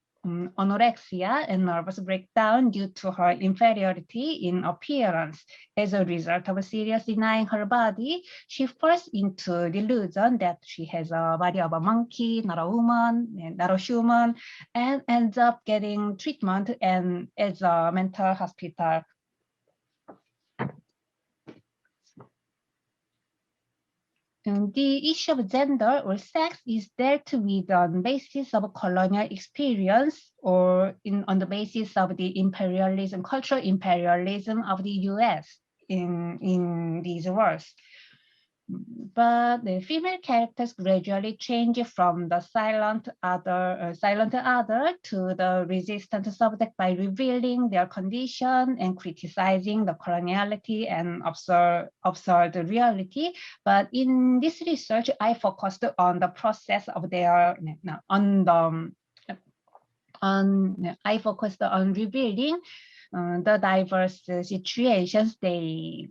anorexia and nervous breakdown due to her inferiority in appearance. As a result of seriously denying her body, she falls into delusion that she has a body of a monkey, not a woman, not a human, and ends up getting treatment and as a mental hospital. The issue of gender or sex is there to be on the basis of colonial experience or on the basis of the imperialism, cultural imperialism of the US in these wars. But the female characters gradually change from the silent other to the resistant subject by revealing their condition and criticizing the coloniality and absurd reality. But in this research, I focused on the process of their I focused on revealing the diverse situations they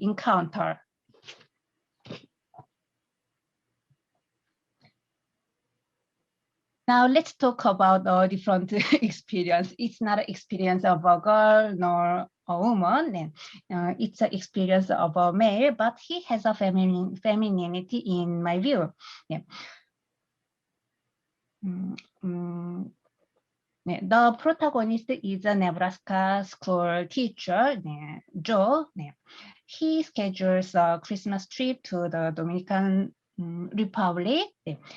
encounter. Now let's talk about the different experience. It's not an experience of a girl nor a woman. It's an experience of a male, but he has a femininity in my view. The protagonist is a Nebraska school teacher, Joe. He schedules a Christmas trip to the Dominican Republic.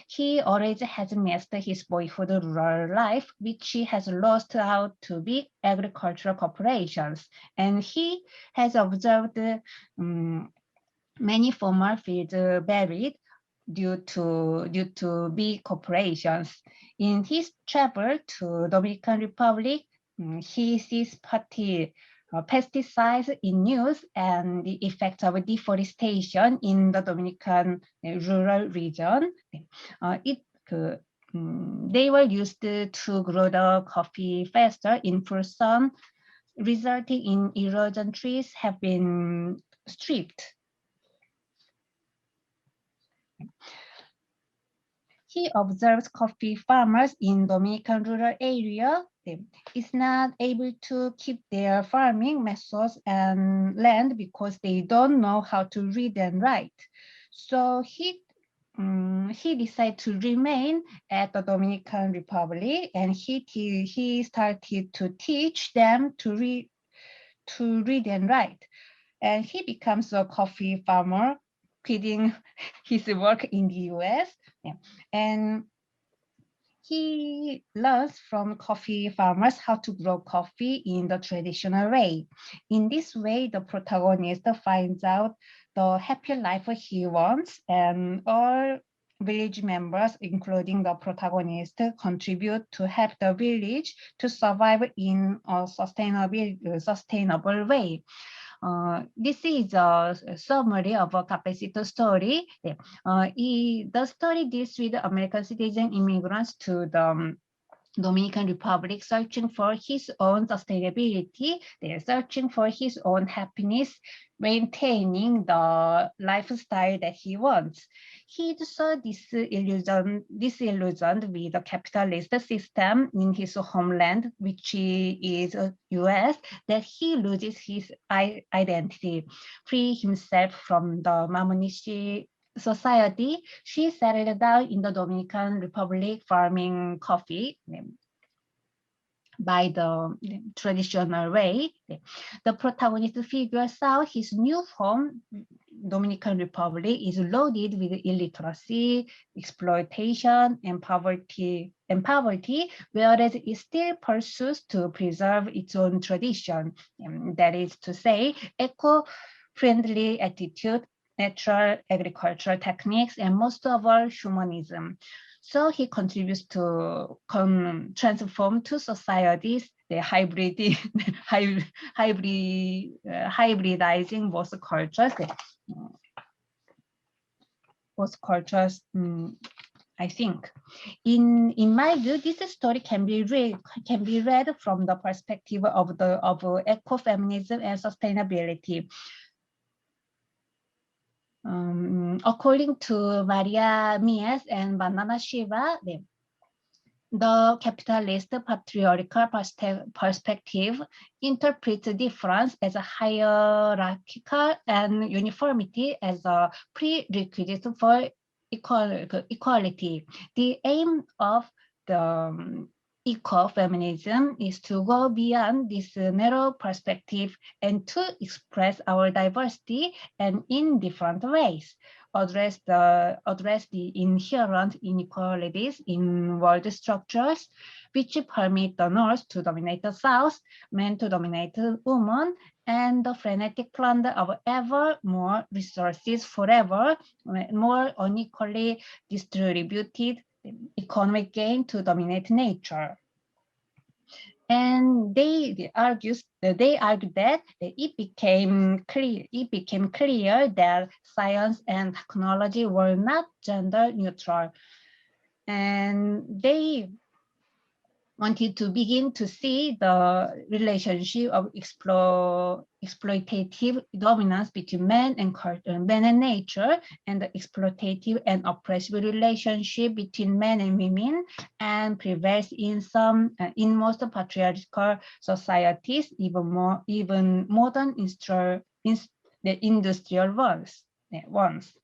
He always has missed his boyhood rural life, which he has lost out to big agricultural corporations. And he has observed many former fields buried due to big corporations. In his travel to Dominican Republic, he sees pesticides in news and the effects of deforestation in the Dominican rural region. They were used to grow the coffee faster in full sun, resulting in erosion. Trees have been stripped. He observes coffee farmers in Dominican rural area is not able to keep their farming methods and land because they don't know how to read and write. So he decided to remain at the Dominican Republic, and he started to teach them to read and write. And he becomes a coffee farmer, quitting his work in the US. And he learns from coffee farmers how to grow coffee in the traditional way. In this way, the protagonist finds out the happy life he wants, and all village members, including the protagonist, contribute to help the village to survive in a sustainable way. This is a summary of a Cafecito story. The story deals with American citizen immigrants to the Dominican Republic, searching for his own sustainability, they're searching for his own happiness, maintaining the lifestyle that he wants. He's so disillusioned with the capitalist system in his homeland, which is US, that he loses his identity, free himself from the Mamunishi society. She settled down in the Dominican Republic farming coffee by the traditional way. The protagonist figure saw his new home, Dominican Republic, is loaded with illiteracy, exploitation, and poverty, whereas it still pursues to preserve its own tradition. That is to say, eco-friendly attitude, natural agricultural techniques, and most of all, humanism. So he contributes to transform two societies, the hybridizing both cultures. I think. In my view, this story can be read from the perspective of ecofeminism and sustainability. According to Maria Mies and Banana Shiva, the capitalist patriarchal perspective interprets difference as a hierarchical and uniformity as a prerequisite for equality. The aim of the ecofeminism is to go beyond this narrow perspective and to express our diversity and in different ways, address the inherent inequalities in world structures which permit the North to dominate the South, men to dominate women, and the frenetic plunder of ever more resources forever, more unequally distributed economic gain to dominate nature. And they argue that it became clear that science and technology were not gender neutral, and they wanted to begin to see the relationship of exploitative dominance between man and nature, and the exploitative and oppressive relationship between men and women, and prevails in most patriarchal societies, even modern industrial ones.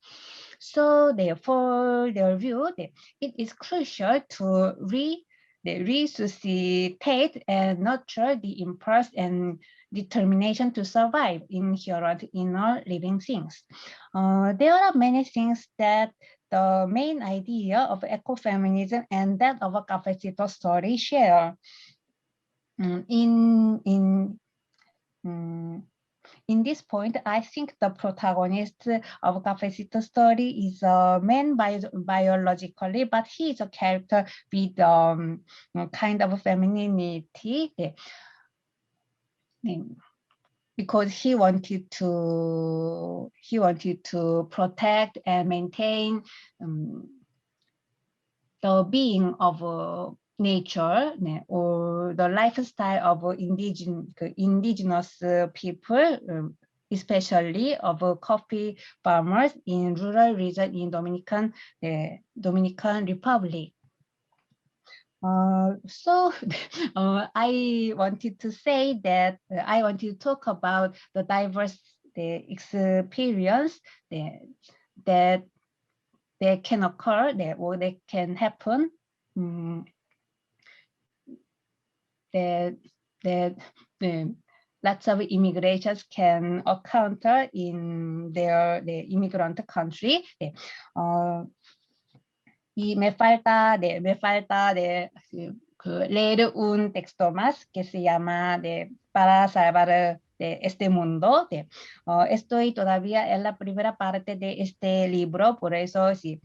So therefore, their view, it is crucial to resuscitate and nurture the impulse and determination to survive inherent in all living things. There are many things that the main idea of ecofeminism and that of a Cafecito story share. In this point, I think the protagonist of Cafecito story is a man biologically, but he is a character with kind of femininity, because he wanted to protect and maintain the being of nature or the lifestyle of indigenous people, especially of coffee farmers in rural region in Dominican Republic. So I wanted to say that I want to talk about the diverse experience that can occur, or that can happen, that lots of immigrations can encounter in the immigrant country. Y me falta leer un texto más que se llama Para salvar este mundo. Estoy todavía en la primera parte de este libro, por eso sí,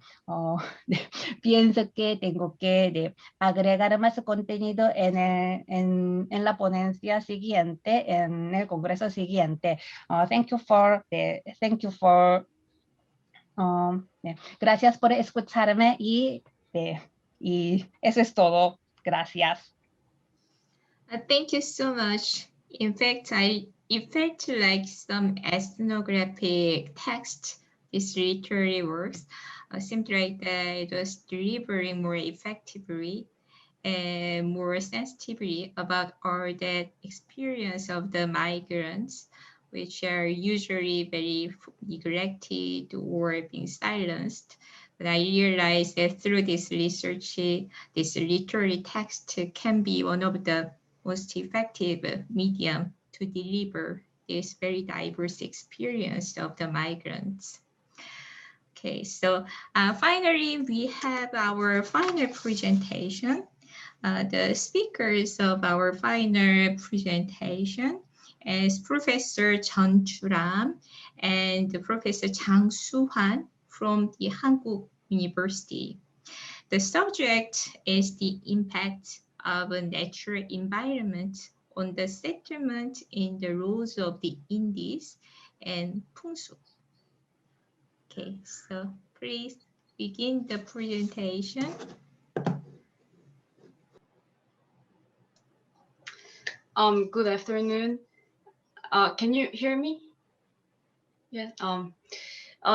pienso que tengo que agregar más contenido en la ponencia siguiente, en el congreso siguiente. Thank you for gracias por escucharme y eso es todo. Gracias. Thank you so much. In fact, it felt like some ethnographic text. These literary works seemed like that it was delivering more effectively and more sensitively about all that experience of the migrants, which are usually very neglected or being silenced. But I realized that through this research, this literary text can be one of the most effective medium to deliver this very diverse experience of the migrants. Okay, so finally, we have our final presentation. The speakers of our final presentation is Professor Jeong Won and Professor Chang Hwan from the Hankuk University. The subject is the impact of a natural environment on the settlement in the roles of the Indies and Pungsu. Okay, so please begin the presentation. Good afternoon. Can you hear me? Yes.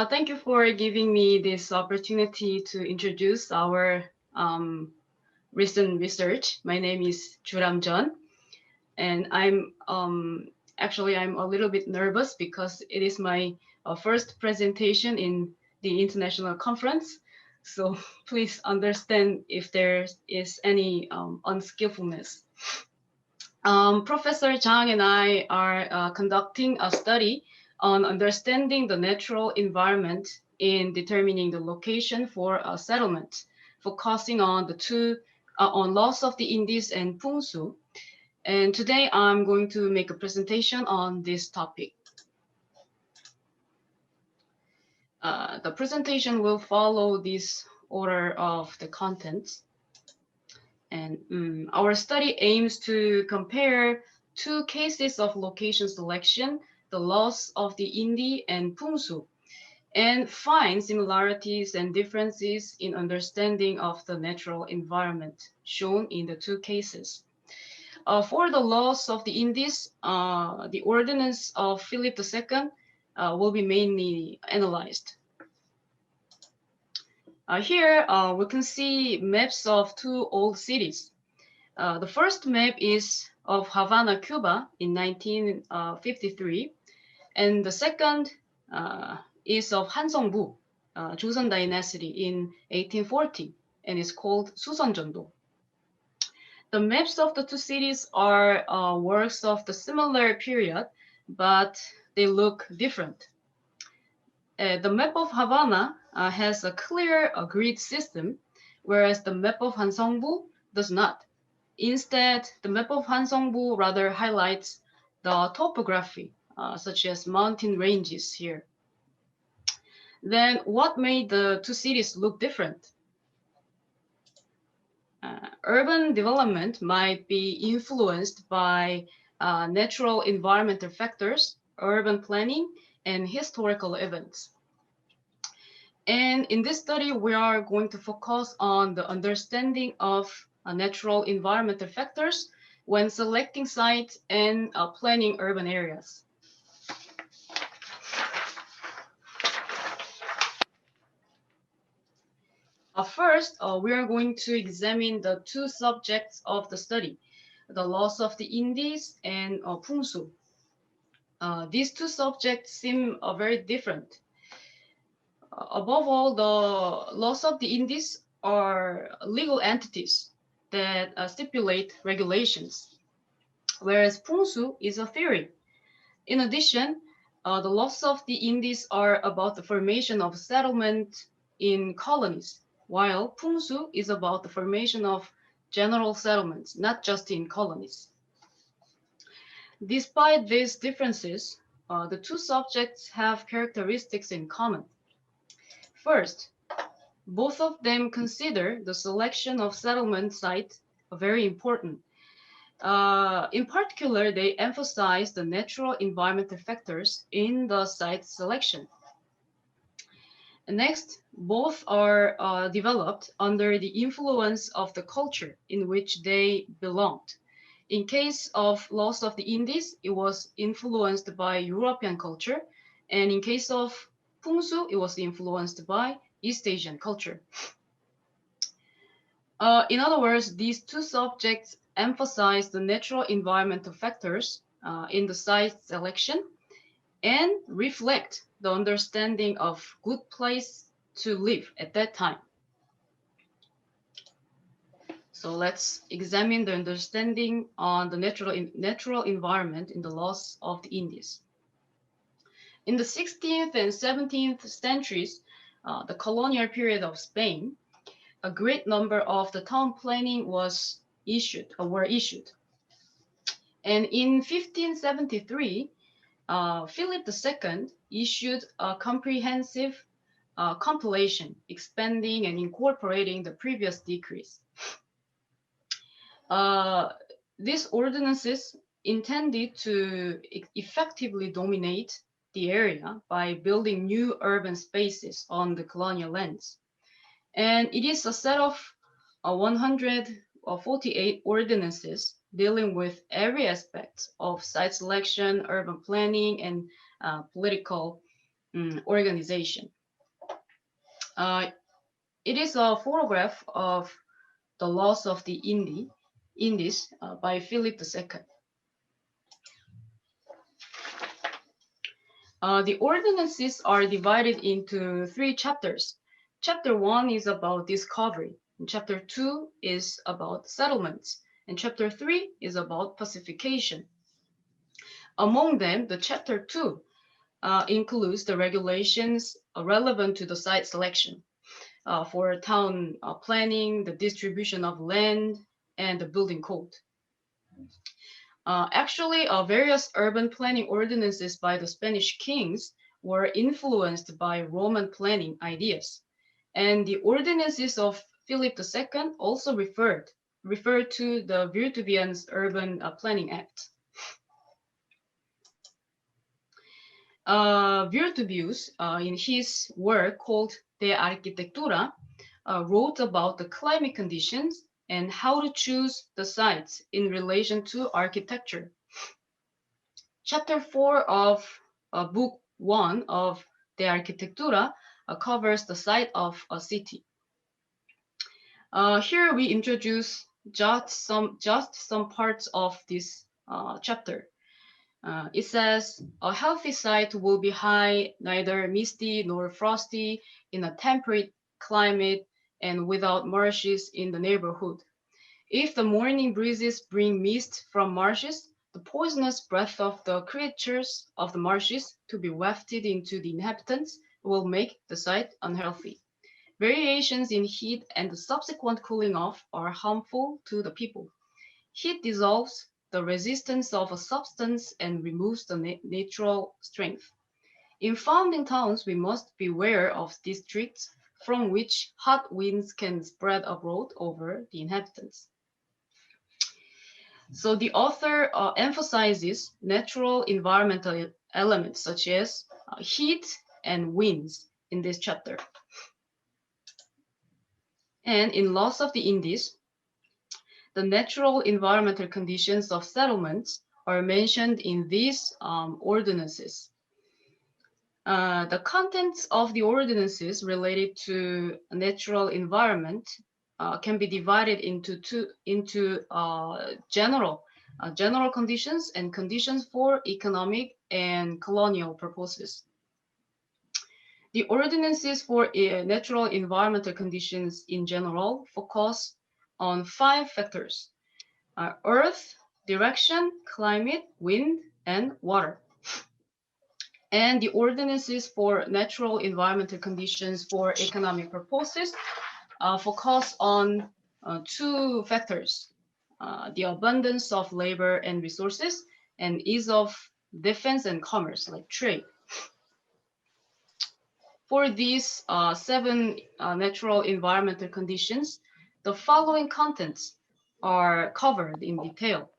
Thank you for giving me this opportunity to introduce our recent research. My name is Ram Jang, and I'm a little bit nervous because it is my first presentation in the international conference. So please understand if there is any unskillfulness. Professor Chang and I are conducting a study on understanding the natural environment in determining the location for a settlement, focusing on the two on loss of the Indies and Pungsu. And today I'm going to make a presentation on this topic. The presentation will follow this order of the contents. And our study aims to compare two cases of location selection, the loss of the Indi and Pungsu, and find similarities and differences in understanding of the natural environment shown in the two cases. For the loss of the Indies, the ordinance of Philip II will be mainly analyzed. Here we can see maps of two old cities. The first map is of Havana, Cuba in 1953, and the second is of Hansongbu, Joseon Dynasty in 1840, and is called Suseonjeondo. The maps of the two cities are works of the similar period, but they look different. The map of Havana has a clear grid system, whereas the map of Hansongbu does not. Instead, the map of Hansongbu rather highlights the topography, such as mountain ranges here. Then what made the two cities look different? Urban development might be influenced by natural environmental factors, urban planning, and historical events. And in this study, we are going to focus on the understanding of natural environmental factors when selecting sites and planning urban areas. First, we are going to examine the two subjects of the study, the loss of the Indies and Pungsu. These two subjects seem very different. Above all, the loss of the Indies are legal entities that stipulate regulations, whereas Pungsu is a theory. In addition, the loss of the Indies are about the formation of settlement in colonies, while Pungsu is about the formation of general settlements, not just in colonies. Despite these differences, the two subjects have characteristics in common. First, both of them consider the selection of settlement sites very important. In particular, they emphasize the natural environmental factors in the site selection. Next, both are developed under the influence of the culture in which they belonged. In case of Lost of the Indies, it was influenced by European culture, and in case of Pungsu, it was influenced by East Asian culture. In other words, these two subjects emphasize the natural environmental factors in the site selection and reflect the understanding of good place to live at that time. So let's examine the understanding on the natural environment in the Lost of the Indies. In the 16th and 17th centuries, the colonial period of Spain, a great number of the town planning were issued. And in 1573, Philip II issued a comprehensive compilation expanding and incorporating the previous decrees. These ordinances intended to effectively dominate the area by building new urban spaces on the colonial lands. And it is a set of 148 ordinances dealing with every aspect of site selection, urban planning, and political organization. It is a photograph of the Loss of the Indies by Philip II. The ordinances are divided into 3 chapters. Chapter 1 is about discovery, and Chapter 2 is about settlements, and Chapter 3 is about pacification. Among them, the Chapter 2 includes the regulations relevant to the site selection for town planning, the distribution of land, and the building code. Actually, various urban planning ordinances by the Spanish kings were influenced by Roman planning ideas. And the ordinances of Philip II also referred to the Virtuvian's Urban Planning Act. Virtuvius, in his work called De Arquitectura, wrote about the climate conditions and how to choose the sites in relation to architecture. Chapter 4 of Book 1 of De Arquitectura covers the site of a city. Here we introduce just some parts of this chapter. It says, a healthy site will be high, neither misty nor frosty, in a temperate climate, and without marshes in the neighborhood. If the morning breezes bring mist from marshes, the poisonous breath of the creatures of the marshes to be wafted into the inhabitants will make the site unhealthy. Variations in heat and the subsequent cooling off are harmful to the people. Heat dissolves the resistance of a substance and removes the natural strength. In founding towns, we must beware of districts from which hot winds can spread abroad over the inhabitants. So the author emphasizes natural environmental elements such as heat and winds in this chapter. And in Loss of the Indies, the natural environmental conditions of settlements are mentioned in these ordinances. The contents of the ordinances related to natural environment can be divided into general conditions and conditions for economic and colonial purposes. The ordinances for natural environmental conditions in general focus on 5 factors: earth, direction, climate, wind, and water. And the ordinances for natural environmental conditions for economic purposes focus on 2 factors: the abundance of labor and resources, and ease of defense and commerce, like trade. For these 7 natural environmental conditions, the following contents are covered in detail.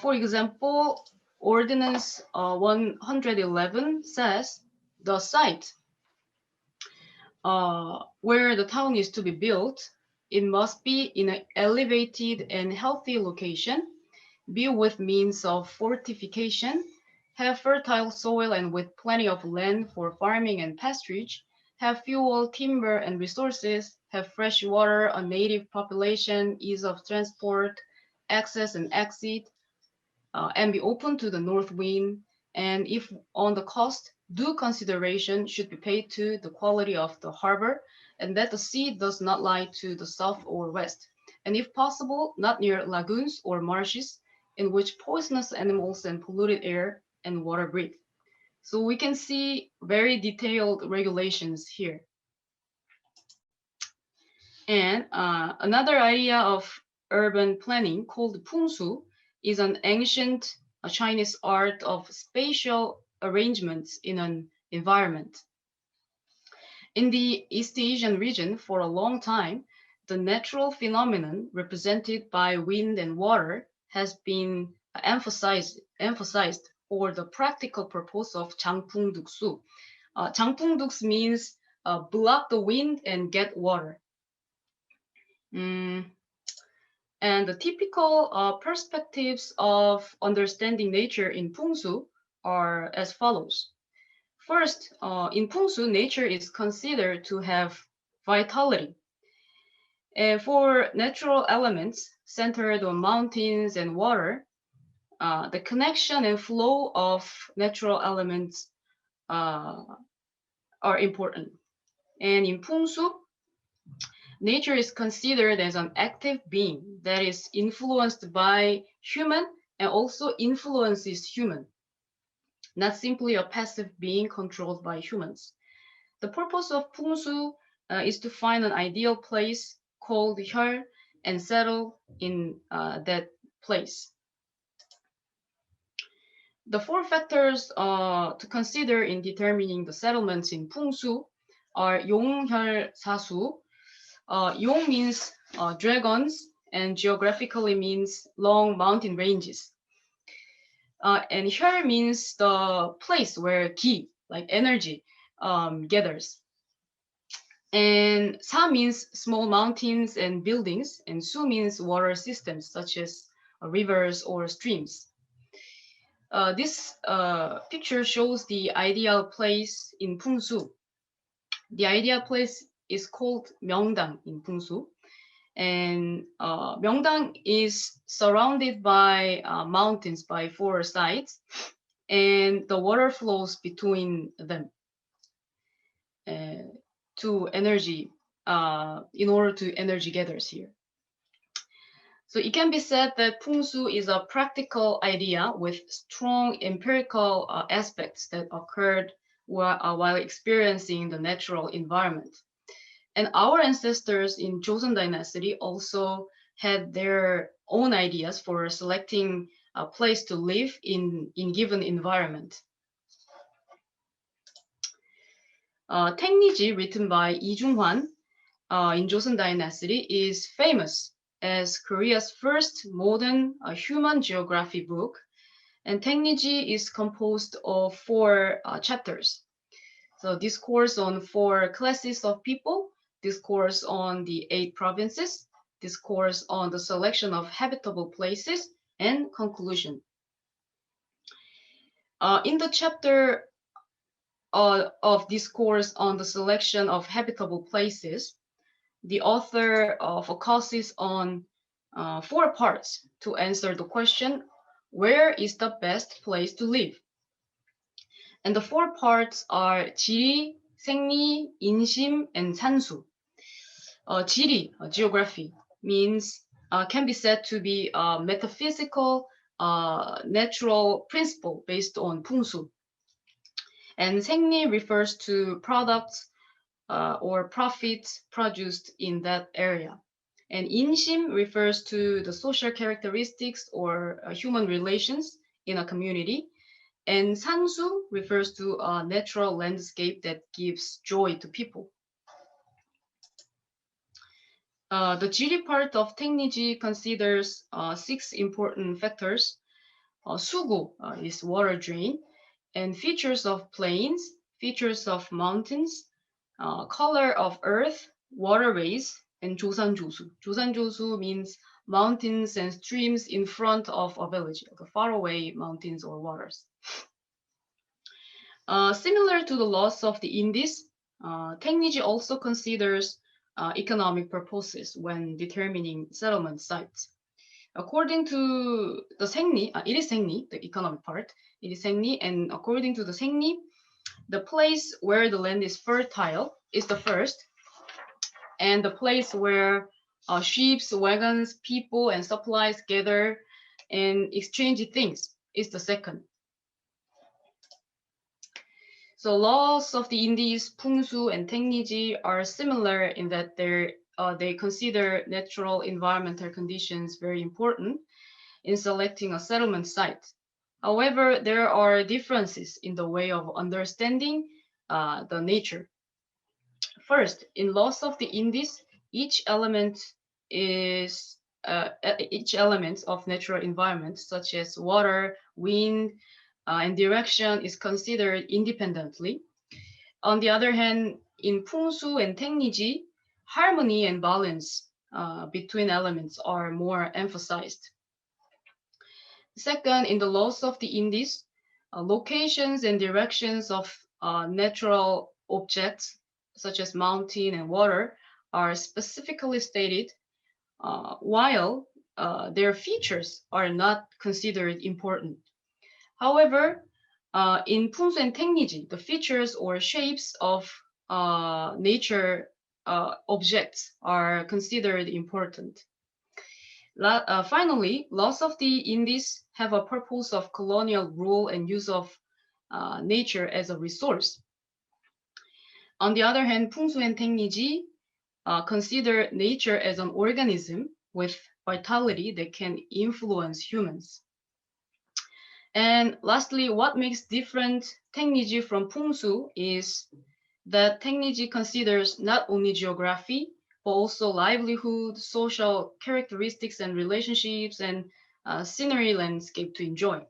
For example, Ordinance 111 says the site where the town is to be built, it must be in an elevated and healthy location, be with means of fortification, have fertile soil and with plenty of land for farming and pasturage, have fuel, timber, and resources, have fresh water, a native population, ease of transport, access and exit, and be open to the north wind. And if on the coast, due consideration should be paid to the quality of the harbor, and that the sea does not lie to the south or west. And if possible, not near lagoons or marshes in which poisonous animals and polluted air and water breathe. So we can see very detailed regulations here. And another idea of urban planning called Pungsu is an ancient Chinese art of spatial arrangements in an environment. In the East Asian region, for a long time, the natural phenomenon represented by wind and water has been emphasized for the practical purpose of 장풍득수. 장풍득수 means block the wind and get water. And the typical perspectives of understanding nature in Pungsu are as follows. First, in Pungsu, nature is considered to have vitality. And for natural elements centered on mountains and water, the connection and flow of natural elements are important. And in Pungsu, nature is considered as an active being that is influenced by human and also influences human, not simply a passive being controlled by humans. The purpose of Pungsu is to find an ideal place called Hye and settle in that place. The four factors to consider in determining the settlements in Pungsu are Yong, Hye, Sasu. Yong means dragons and geographically means long mountain ranges. And Hye means the place where ki, like energy, gathers. And Sa means small mountains and buildings, and Su means water systems such as rivers or streams. This picture shows the ideal place in Pungsu. The ideal place is called Myeongdang in Pungsu. And Myeongdang is surrounded by mountains by four sides, and the water flows between them to energy, in order to energy gathers here. So it can be said that Pungsu is a practical idea with strong empirical aspects that occurred while experiencing the natural environment. And our ancestors in Joseon Dynasty also had their own ideas for selecting a place to live in given environment. Taekniji, written by Jeong Won in Joseon Dynasty, is famous as Korea's first modern human geography book. And Taekniji is composed of 4 chapters. So discourse on 4 classes of people, discourse on the 8 provinces, discourse on the selection of habitable places, and conclusion. In the chapter of discourse on the selection of habitable places, the author focuses on 4 parts to answer the question, where is the best place to live? And the 4 parts are 지리, 생리, 인심, and 산수. 지리, geography, means can be said to be a metaphysical natural principle based on Pungsu. And 생리 refers to products or profits produced in that area. And 인심 refers to the social characteristics or human relations in a community. And 산수 refers to a natural landscape that gives joy to people. The 지리 part of Taekniji considers 6 important factors. 수구 is water drain, and features of plains, features of mountains, color of earth, waterways, and 조산조수. 조산조수 means mountains and streams in front of a village, like far away mountains or waters. Similar to the loss of the Indies, Technology also considers economic purposes when determining settlement sites. According to the Sengni, it is Sengni, the economic part, it is Sengni, and according to the Sengni, the place where the land is fertile is the first, and the place where ships, wagons, people, and supplies gather and exchange things is the second. So laws of the Indies, 풍수, and Technology are similar in that they consider natural environmental conditions very important in selecting a settlement site. However, there are differences in the way of understanding the nature. First, in laws of the Indies, each element of natural environment, such as water, wind, and direction, is considered independently. On the other hand, in 풍수 and Technology, harmony and balance between elements are more emphasized. Second, in the laws of the Indies, locations and directions of natural objects, such as mountain and water, are specifically stated, while their features are not considered important. However, in 풍수 and Technology, the features or shapes of nature objects are considered important. Finally, laws of the Indies have a purpose of colonial rule and use of nature as a resource. On the other hand, 풍수 and Technology consider nature as an organism with vitality that can influence humans. And lastly, what makes different Technology from 풍수 is that Technology considers not only geography, but also livelihood, social characteristics and relationships, and scenery landscape to enjoy.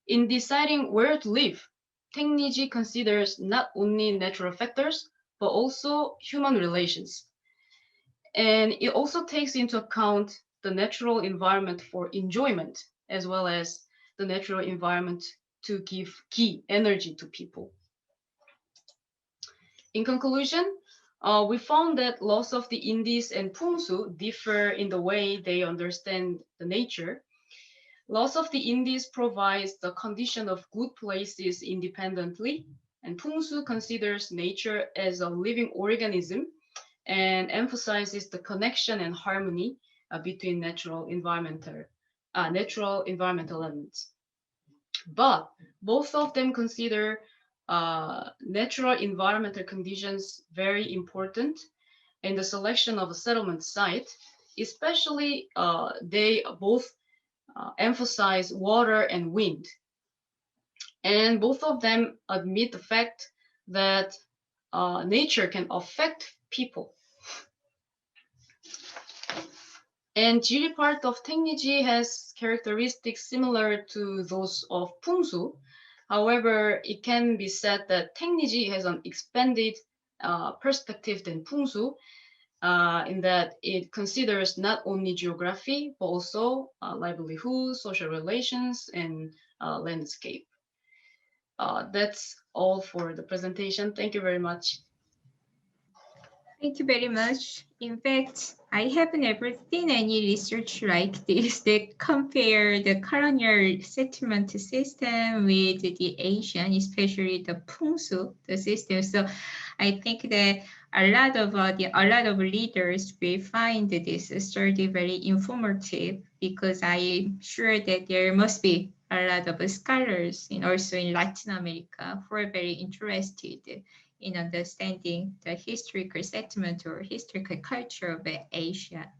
In deciding where to live, Technology considers not only natural factors, but also human relations. And it also takes into account the natural environment for enjoyment, as well as the natural environment to give key energy to people. In conclusion, we found that laws of the Indies and 풍수 differ in the way they understand the nature. Laws of the Indies provides the condition of good places independently, and 풍수 considers nature as a living organism and emphasizes the connection and harmony between natural environmental elements. But both of them consider natural environmental conditions very important in the selection of a settlement site. Especially, they both emphasize water and wind. And both of them admit the fact that nature can affect people. And 지리 part of Technology has characteristics similar to those of 풍수. However, it can be said that Technology has an expanded perspective than 풍수, in that it considers not only geography, but also livelihood, social relations, and landscape. That's all for the presentation. Thank you very much. Thank you very much. In fact, I have never seen any research like this that compare the colonial settlement system with the Asian, especially the 풍수, the system. So I think that a lot of readers will find this study very informative, because I'm sure that there must be a lot of scholars also in Latin America who are very interested in understanding the historical settlement or historical culture of Asia.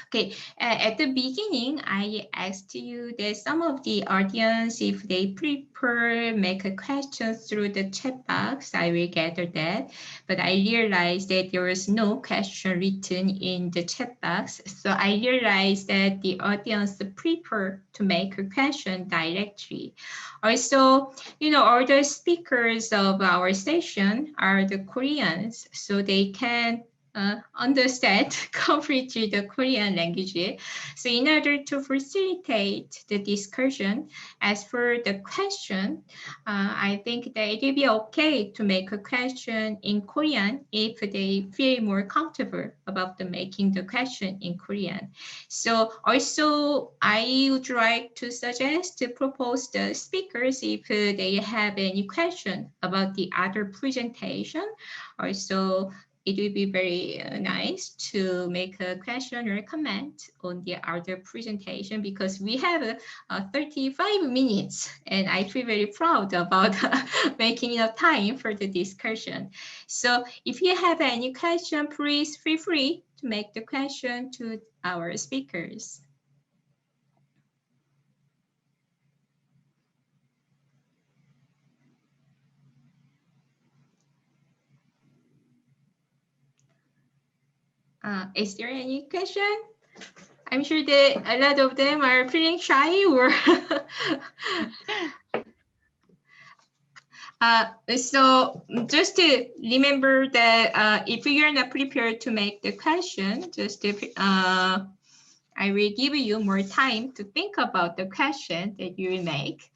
Okay, at the beginning, I asked you that some of the audience, if they prefer make a question through the chat box, I will gather that. But I realized that there was no question written in the chat box. So I realized that the audience prefer to make a question directly. Also, you know, all the speakers of our session are the Koreans, so they can understand completely the Korean language. So in order to facilitate the discussion, as for the question, I think that it will be okay to make a question in Korean if they feel more comfortable about making the question in Korean. So also I would like to suggest to propose the speakers if they have any question about the other presentation. Also, it will be very nice to make a question or comment on the other presentation, because we have 35 minutes and I feel very proud about making enough time for the discussion. So if you have any question, please feel free to make the question to our speakers. Is there any question? I'm sure that a lot of them are feeling shy or so just to remember that if you're not prepared to make the question, just I will give you more time to think about the question that you will make.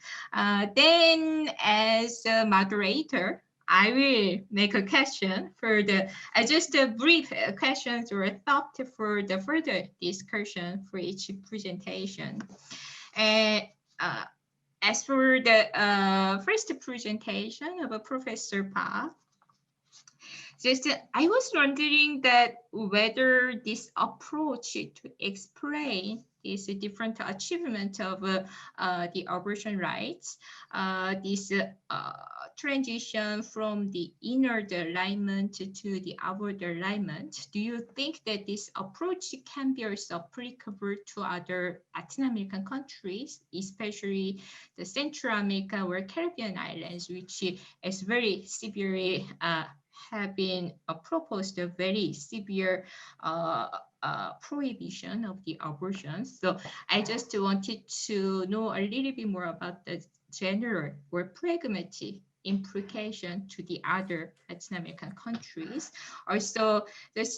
Then as a moderator, I will make a question for the, just a brief questions or thought for the further discussion for each presentation. And as for the first presentation of Professor Park, just I was wondering that whether this approach to explain this different achievement of the abortion rights, this transition from the inner alignment to the outward alignment, do you think that this approach can be also applicable to other Latin American countries, especially the Central America or Caribbean islands, which is very severely have been proposed a very severe prohibition of the abortions. So I just wanted to know a little bit more about the general or pragmatic implication to the other Latin American countries. Also, there's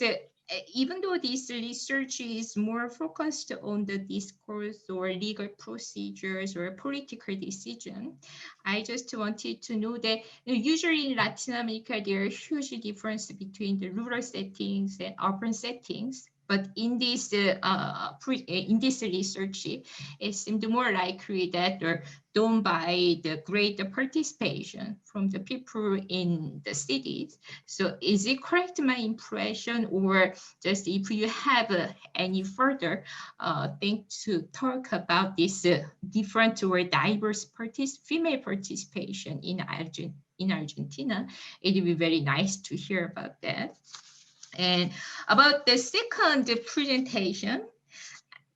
even though this research is more focused on the discourse or legal procedures or political decision, I just wanted to know that usually in Latin America, there are huge differences between the rural settings and urban settings. But in this research, it seemed more likely that they're done by the great participation from the people in the cities. So is it correct, my impression, or just if you have any further thing to talk about this different or diverse female participation in Argentina, it would be very nice to hear about that. And about the second presentation,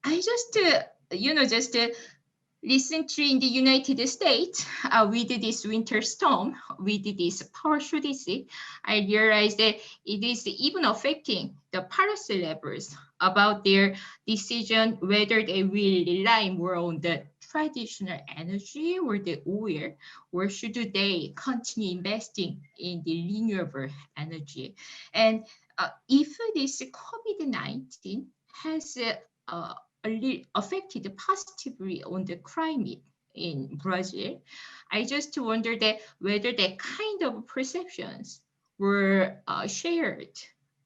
I just, recently in the United States, with this winter storm, with this power shortage, I realized that it is even affecting the policy levels about their decision whether they will rely more on the traditional energy or the oil, or should they continue investing in the renewable energy. And if this COVID-19 has affected positively on the climate in Brazil, I just wonder that whether that kind of perceptions were shared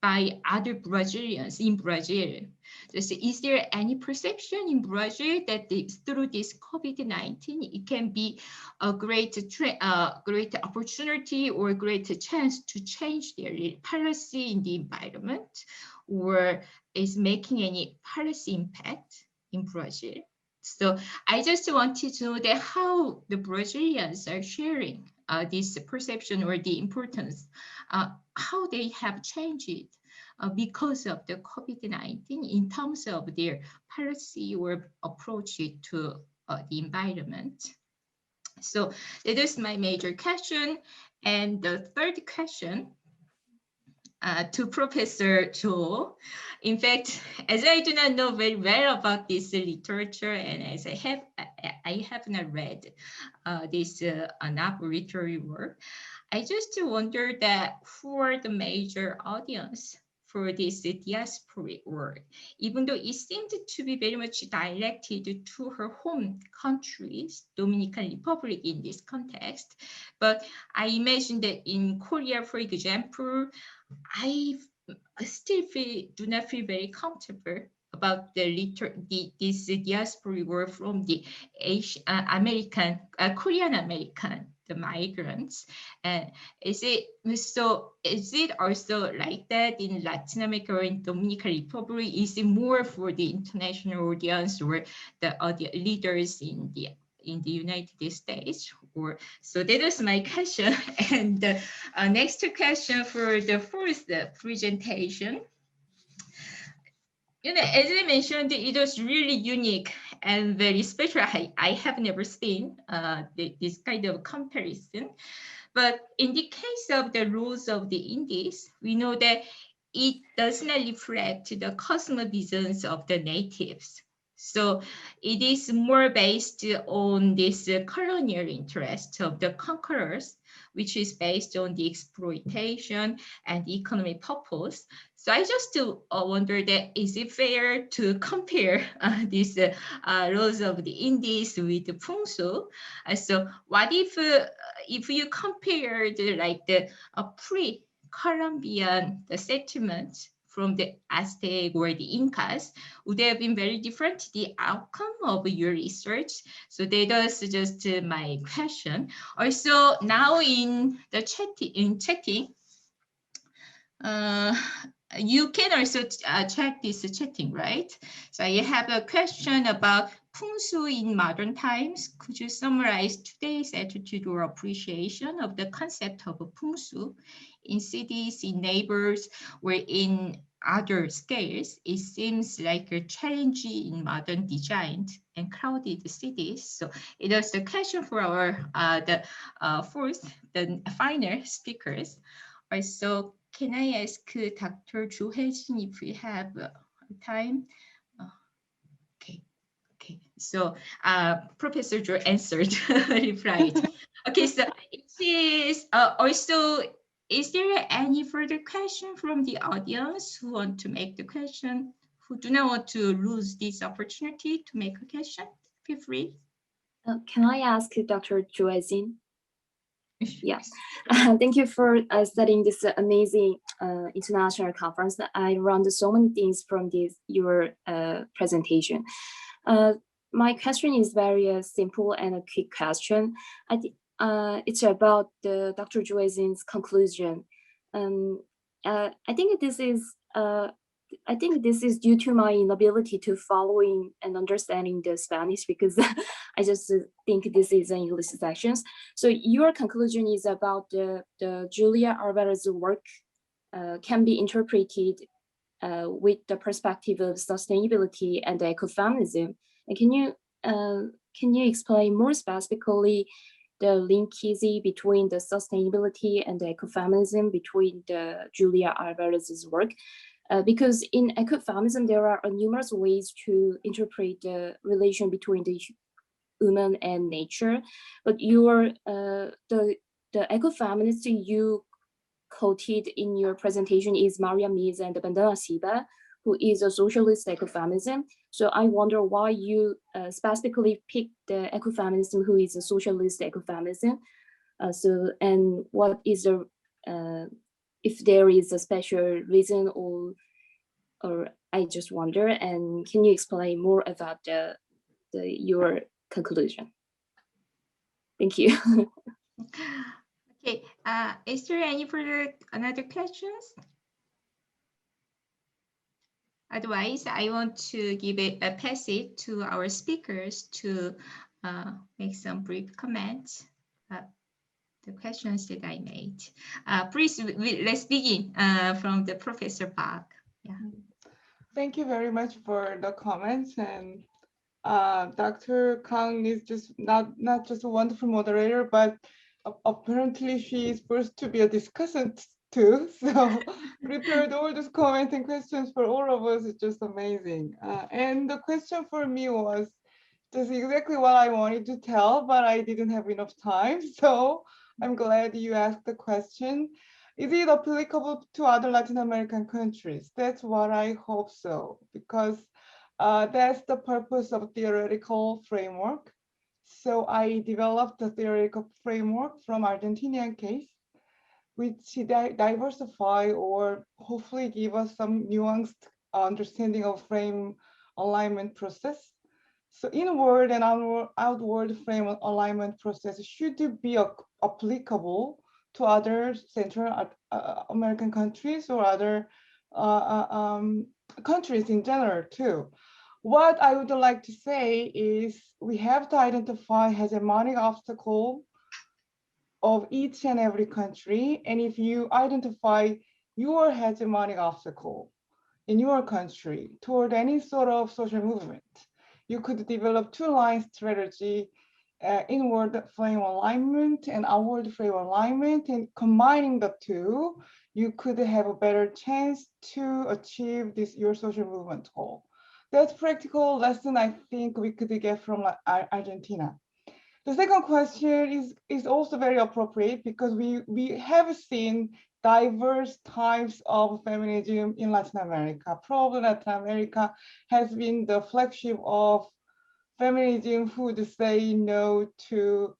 by other Brazilians in Brazil. Is there any perception in Brazil that through this COVID-19, it can be a great opportunity or a great chance to change their policy in the environment, or is making any policy impact in Brazil? So I just wanted to know that how the Brazilians are sharing this perception or the importance, how they have changed because of the COVID-19 in terms of their policy or approach to the environment. So that is my major question. And the third question to Professor Jo. In fact, as I do not know very well about this literature, and as I have not read this enough literary work, I just wonder that who are the major audience for this diasporic work, even though it seemed to be very much directed to her home countries, Dominican Republic in this context. But I imagine that in Korea, for example, I still do not feel very comfortable about this diaspora work from the American, Korean American, the migrants. And is it also like that in Latin America or in Dominican Republic? Is it more for the international audience or the leaders in the United States? Or so that is my question. And the next question for the fourth presentation. You know, as I mentioned, it was really unique and very special. I have never seen this kind of comparison. But in the case of the rules of the Indies, we know that it does not reflect the cosmovisms of the natives. So it is more based on this colonial interest of the conquerors, which is based on the exploitation and the economic purpose. So I just wonder that is it fair to compare these laws of the Indies with the Pungsu? So what if you compare the pre-Columbian settlement from the Aztec or the Incas, would have been very different, the outcome of your research? So that was just my question. Also, now in the chatting, you can also check this chatting, right? So I have a question about Pungsu in modern times. Could you summarize today's attitude or appreciation of the concept of Pungsu in cities, in neighbors, or in other scales? It seems like a challenge in modern designed and crowded cities. So it was the question for our the final speakers. Also, can I ask Dr. Hye Jin if we have time? Okay. So Professor Jo answered, replied. Okay, so it is also, is there any further question from the audience who want to make the question, who do not want to lose this opportunity to make a question? Feel free. Can I ask Dr. Hye Jin? Yes, thank you for studying this amazing international conference. I learned so many things from your presentation. My question is very simple and a quick question. It's about Dr. Hye Jin's conclusion. I think this is due to my inability to following and understanding the Spanish, because I just think this is an English sections. So your conclusion is about the Julia Alvarez's work can be interpreted with the perspective of sustainability and ecofeminism. And can you explain more specifically the linkage between the sustainability and the ecofeminism between the Julia Alvarez's work? Because in ecofeminism, there are numerous ways to interpret the relation between the human and nature. But the ecofeminist you quoted in your presentation is Maria Mies and Bandana Siba, who is a socialist ecofeminism. So I wonder why you specifically picked the ecofeminism who is a socialist ecofeminism. And what is the if there is a special reason, or I just wonder, and can you explain more about your conclusion? Thank you. Okay, is there any another questions? Otherwise, I want to give a pass it to our speakers to make some brief comments. the questions that I made. Please, let's begin from the Professor Park. Yeah. Thank you very much for the comments, and Dr. Kang is just not just a wonderful moderator, but apparently she is supposed to be a discussant too. So prepared all those comments and questions for all of us. It's just amazing. And the question for me was just exactly what I wanted to tell, but I didn't have enough time. So I'm glad you asked the question. Is it applicable to other Latin American countries? That's what I hope so, because that's the purpose of theoretical framework. So I developed a theoretical framework from Argentinian case, which diversify or hopefully give us some nuanced understanding of frame alignment process. So inward and outward frame alignment process should be applicable to other Central American countries or other countries in general too. What I would like to say is we have to identify hegemonic obstacle of each and every country. And if you identify your hegemonic obstacle in your country toward any sort of social movement, you could develop two-line strategy, inward frame alignment and outward frame alignment, and combining the two, you could have a better chance to achieve this your social movement goal. That's practical lesson I think we could get from Argentina. The second question is also very appropriate because we have seen diverse types of feminism in Latin America. Probably Latin America has been the flagship of feminism who would say no to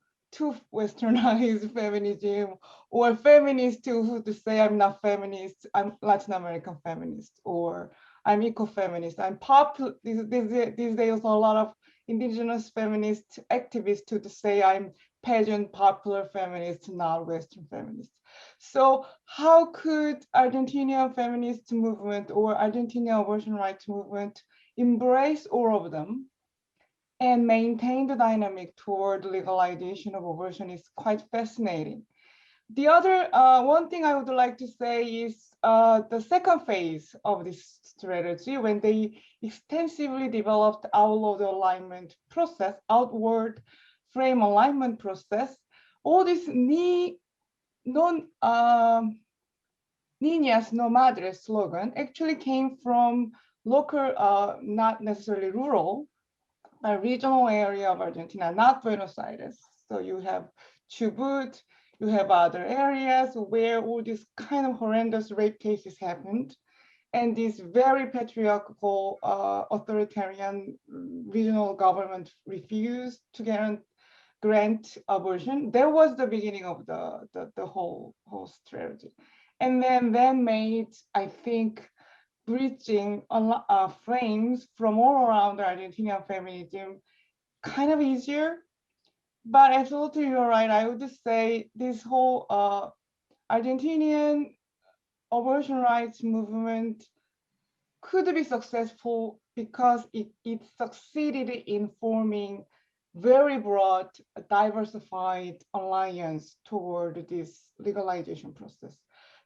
westernized feminism, or feminists who would say I'm not feminist, I'm Latin American feminist, or I'm eco-feminist. I'm popular. These days a lot of indigenous feminist activists to say I'm pageant popular feminist, not Western feminist. So how could Argentinian feminist movement or Argentinian abortion rights movement embrace all of them and maintain the dynamic toward legalization of abortion is quite fascinating. The other one thing I would like to say is the second phase of this strategy, when they extensively developed outward alignment process, outward frame alignment process, all this niñas no madres slogan actually came from local, not necessarily rural, but regional area of Argentina, not Buenos Aires. So you have Chubut, you have other areas where all these kind of horrendous rape cases happened. And this very patriarchal authoritarian regional government refused to grant abortion. That was the beginning of the whole strategy. And then made, I think, bridging frames from all around Argentinian feminism kind of easier. But absolutely, you're right. I would just say this whole Argentinian abortion rights movement could be successful because it succeeded in forming very broad, diversified alliance toward this legalization process.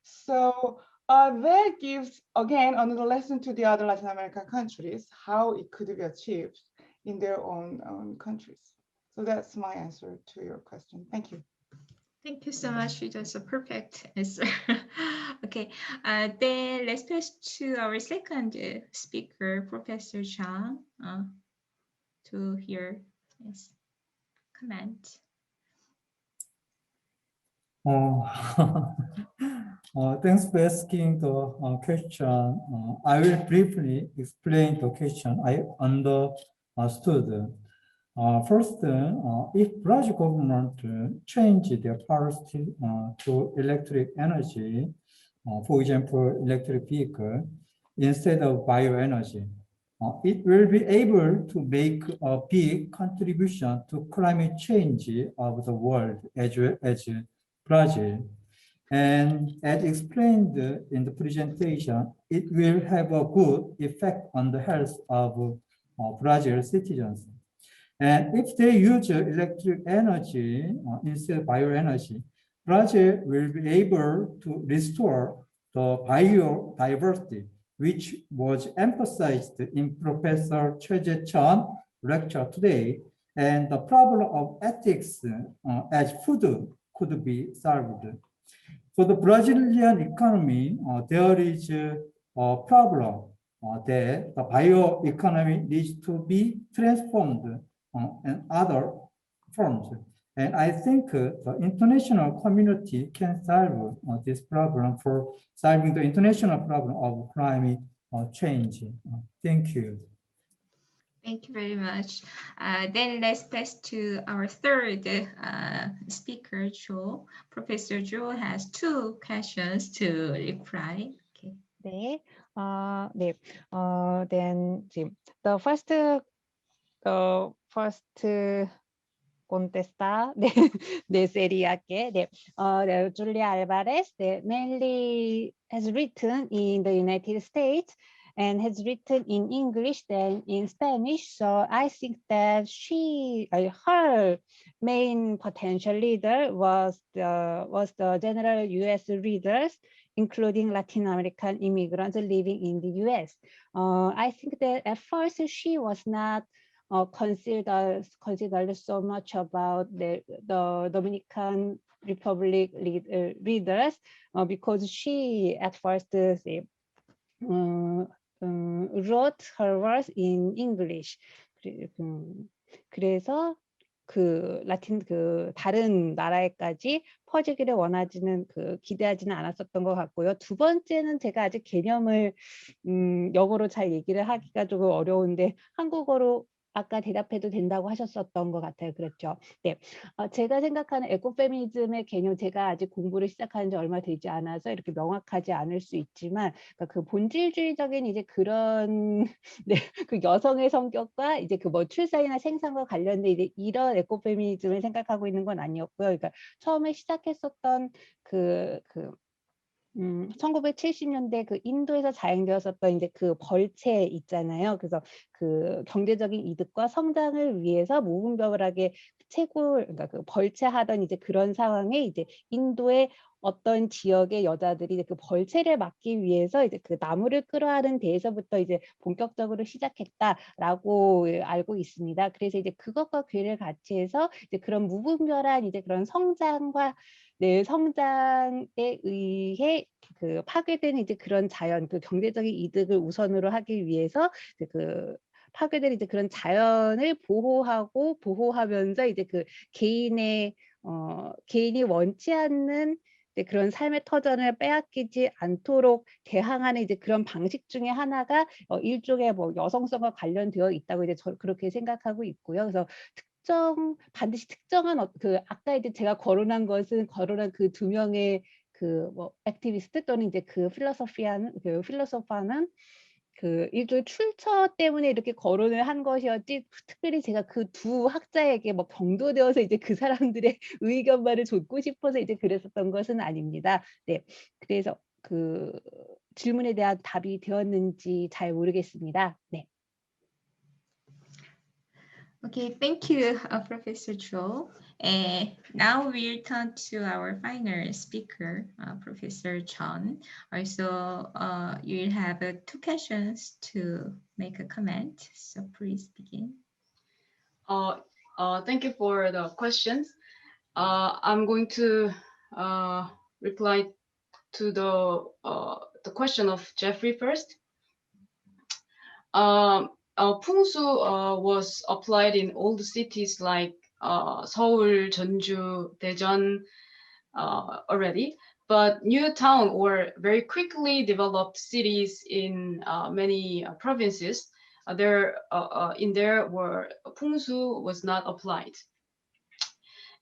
So that gives, again, another lesson to the other Latin American countries, how it could be achieved in their own countries. So that's my answer to your question. Thank you. Thank you so much. That's a perfect answer. Okay, then let's pass to our second speaker, Professor Chang, to hear his comment. Thanks for asking the question. I will briefly explain the question I understood. First, if Brazil government change their policy to electric energy, for example, electric vehicle, instead of bioenergy, it will be able to make a big contribution to climate change of the world as well as Brazil. And as explained in the presentation, it will have a good effect on the health of Brazil citizens. And if they use electric energy instead of bioenergy, Brazil will be able to restore the biodiversity, which was emphasized in Professor Hye Jin lecture today, and the problem of ethics as food could be solved. For the Brazilian economy, there is a problem that the bioeconomy needs to be transformed in other forms. And I think the international community can solve this problem for solving the international problem of climate change. Thank you. Thank you very much. Then let's pass to our third speaker, Jo. Professor Jo has 2 questions to reply. Okay. 네, 네, then the first contesta de sería que Julia Alvarez mainly has written in the United States and has written in English than in Spanish. So I think that her main potential leader was the general U.S. readers, including Latin American immigrants living in the U.S. I think that at first she was not considered so much about the Dominican Republic readers because she at first wrote her words in English. 그래서 다른 나라에까지 퍼지기를 기대하지는 않았었던 것 같고요. 두 번째는 제가 아직 개념을 영어로 잘 얘기를 하기가 조금 어려운데 한국어로 아까 대답해도 된다고 하셨었던 것 같아요. 그렇죠? 네, 제가 생각하는 에코페미니즘의 개념, 제가 아직 공부를 시작한 지 얼마 되지 않아서 이렇게 명확하지 않을 수 있지만, 그 본질주의적인 이제 그런 그 여성의 성격과 이제 출산이나 생산과 관련된 이제 이런 에코페미니즘을 생각하고 있는 건 아니었고요. 그러니까 처음에 시작했었던 1970년대 인도에서 자행되었었던 이제 벌채 있잖아요. 그래서 경제적인 이득과 성장을 위해서 무분별하게 그러니까 벌채하던 이제 그런 상황에 이제 인도의 어떤 지역의 여자들이 이제 벌채를 막기 위해서 이제 나무를 끌어안는 데에서부터 이제 본격적으로 시작했다라고 알고 있습니다. 그래서 이제 그것과 괴를 같이 해서 이제 그런 무분별한 이제 그런 성장과 성장에 의해 파괴되는 이제 그런 자연, 경제적인 이득을 우선으로 하기 위해서 파괴된 이제 그런 자연을 보호하면서 이제 개인이 원치 않는 그런 삶의 터전을 빼앗기지 않도록 대항하는 이제 그런 방식 중에 하나가 일종의 여성성과 관련되어 있다고 이제 그렇게 생각하고 있고요. 그래서 반드시 특정한 아까 이제 제가 거론한 그 2명의 액티비스트 또는 이제 필로소파는 일종의 출처 때문에 이렇게 거론을 한 것이었지, 특별히 제가 그 2 학자에게 경도되어서 이제 그 사람들의 의견만을 좇고 싶어서 이제 그랬었던 것은 아닙니다. 네, 그래서 질문에 대한 답이 되었는지 잘 모르겠습니다. 네. Okay, thank you, Professor Jo. Now we'll turn to our final speaker, Professor Chang. Also, you'll have 2 questions to make a comment. So please begin. Thank you for the questions. I'm going to reply to the question of Jeffrey first. 풍수 was applied in old cities like Seoul, Jeonju, Daejeon already, but new town or very quickly developed cities in many provinces, there where 풍수 was not applied.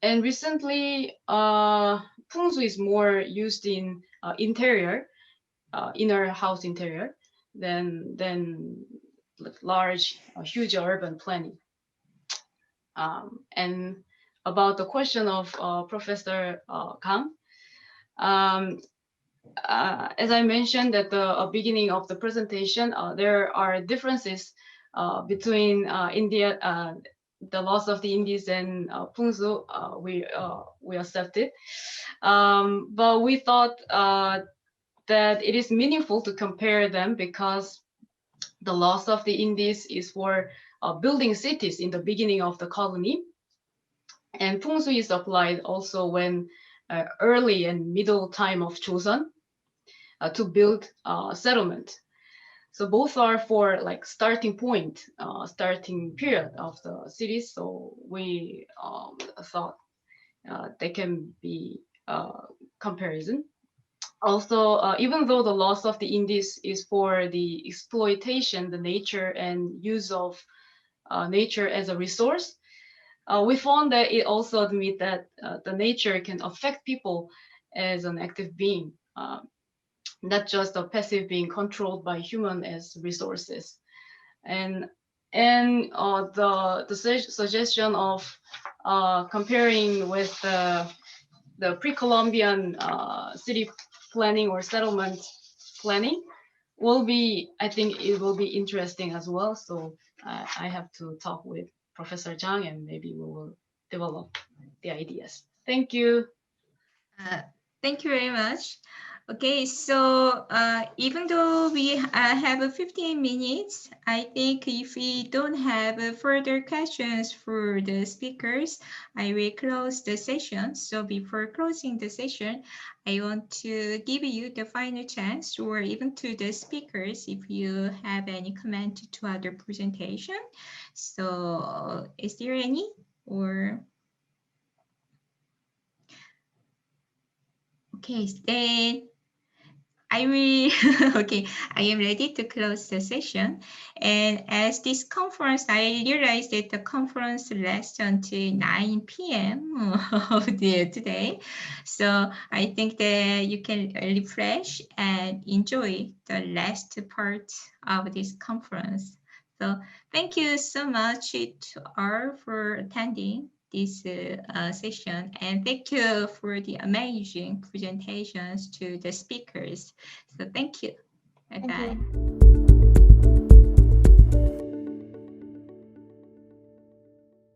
And recently, 풍수 is more used in interior, inner house interior, than large, huge urban planning. And about the question of Professor Kang, as I mentioned at the beginning of the presentation, there are differences between the loss of the Indies and Pungsu, we accepted. But we thought that it is meaningful to compare them because the loss of the Indies is for building cities in the beginning of the colony. And Pungsu is applied also when early and middle time of Joseon to build settlement. So both are for like starting point, starting period of the cities. So we thought they can be comparison. Also, even though the loss of the Indies is for the exploitation, the nature and use of nature as a resource, we found that it also admit that the nature can affect people as an active being, not just a passive being controlled by human as resources. And the suggestion of comparing with the pre-Columbian city planning or settlement planning will be, I think it will be interesting as well. So I have to talk with Professor Chang and maybe we will develop the ideas. Thank you. Thank you very much. Okay, so even though we have 15 minutes, I think if we don't have further questions for the speakers, I will close the session. So before closing the session, I want to give you the final chance, or even to the speakers, if you have any comment to other presentation. So is there any, or? Okay, then I will, okay, I am ready to close the session. And as this conference, I realized that the conference lasts until 9 p.m. of today. So I think that you can refresh and enjoy the last part of this conference. So thank you so much to all for attending this session, and thank you for the amazing presentations to the speakers. So thank you. Bye-bye.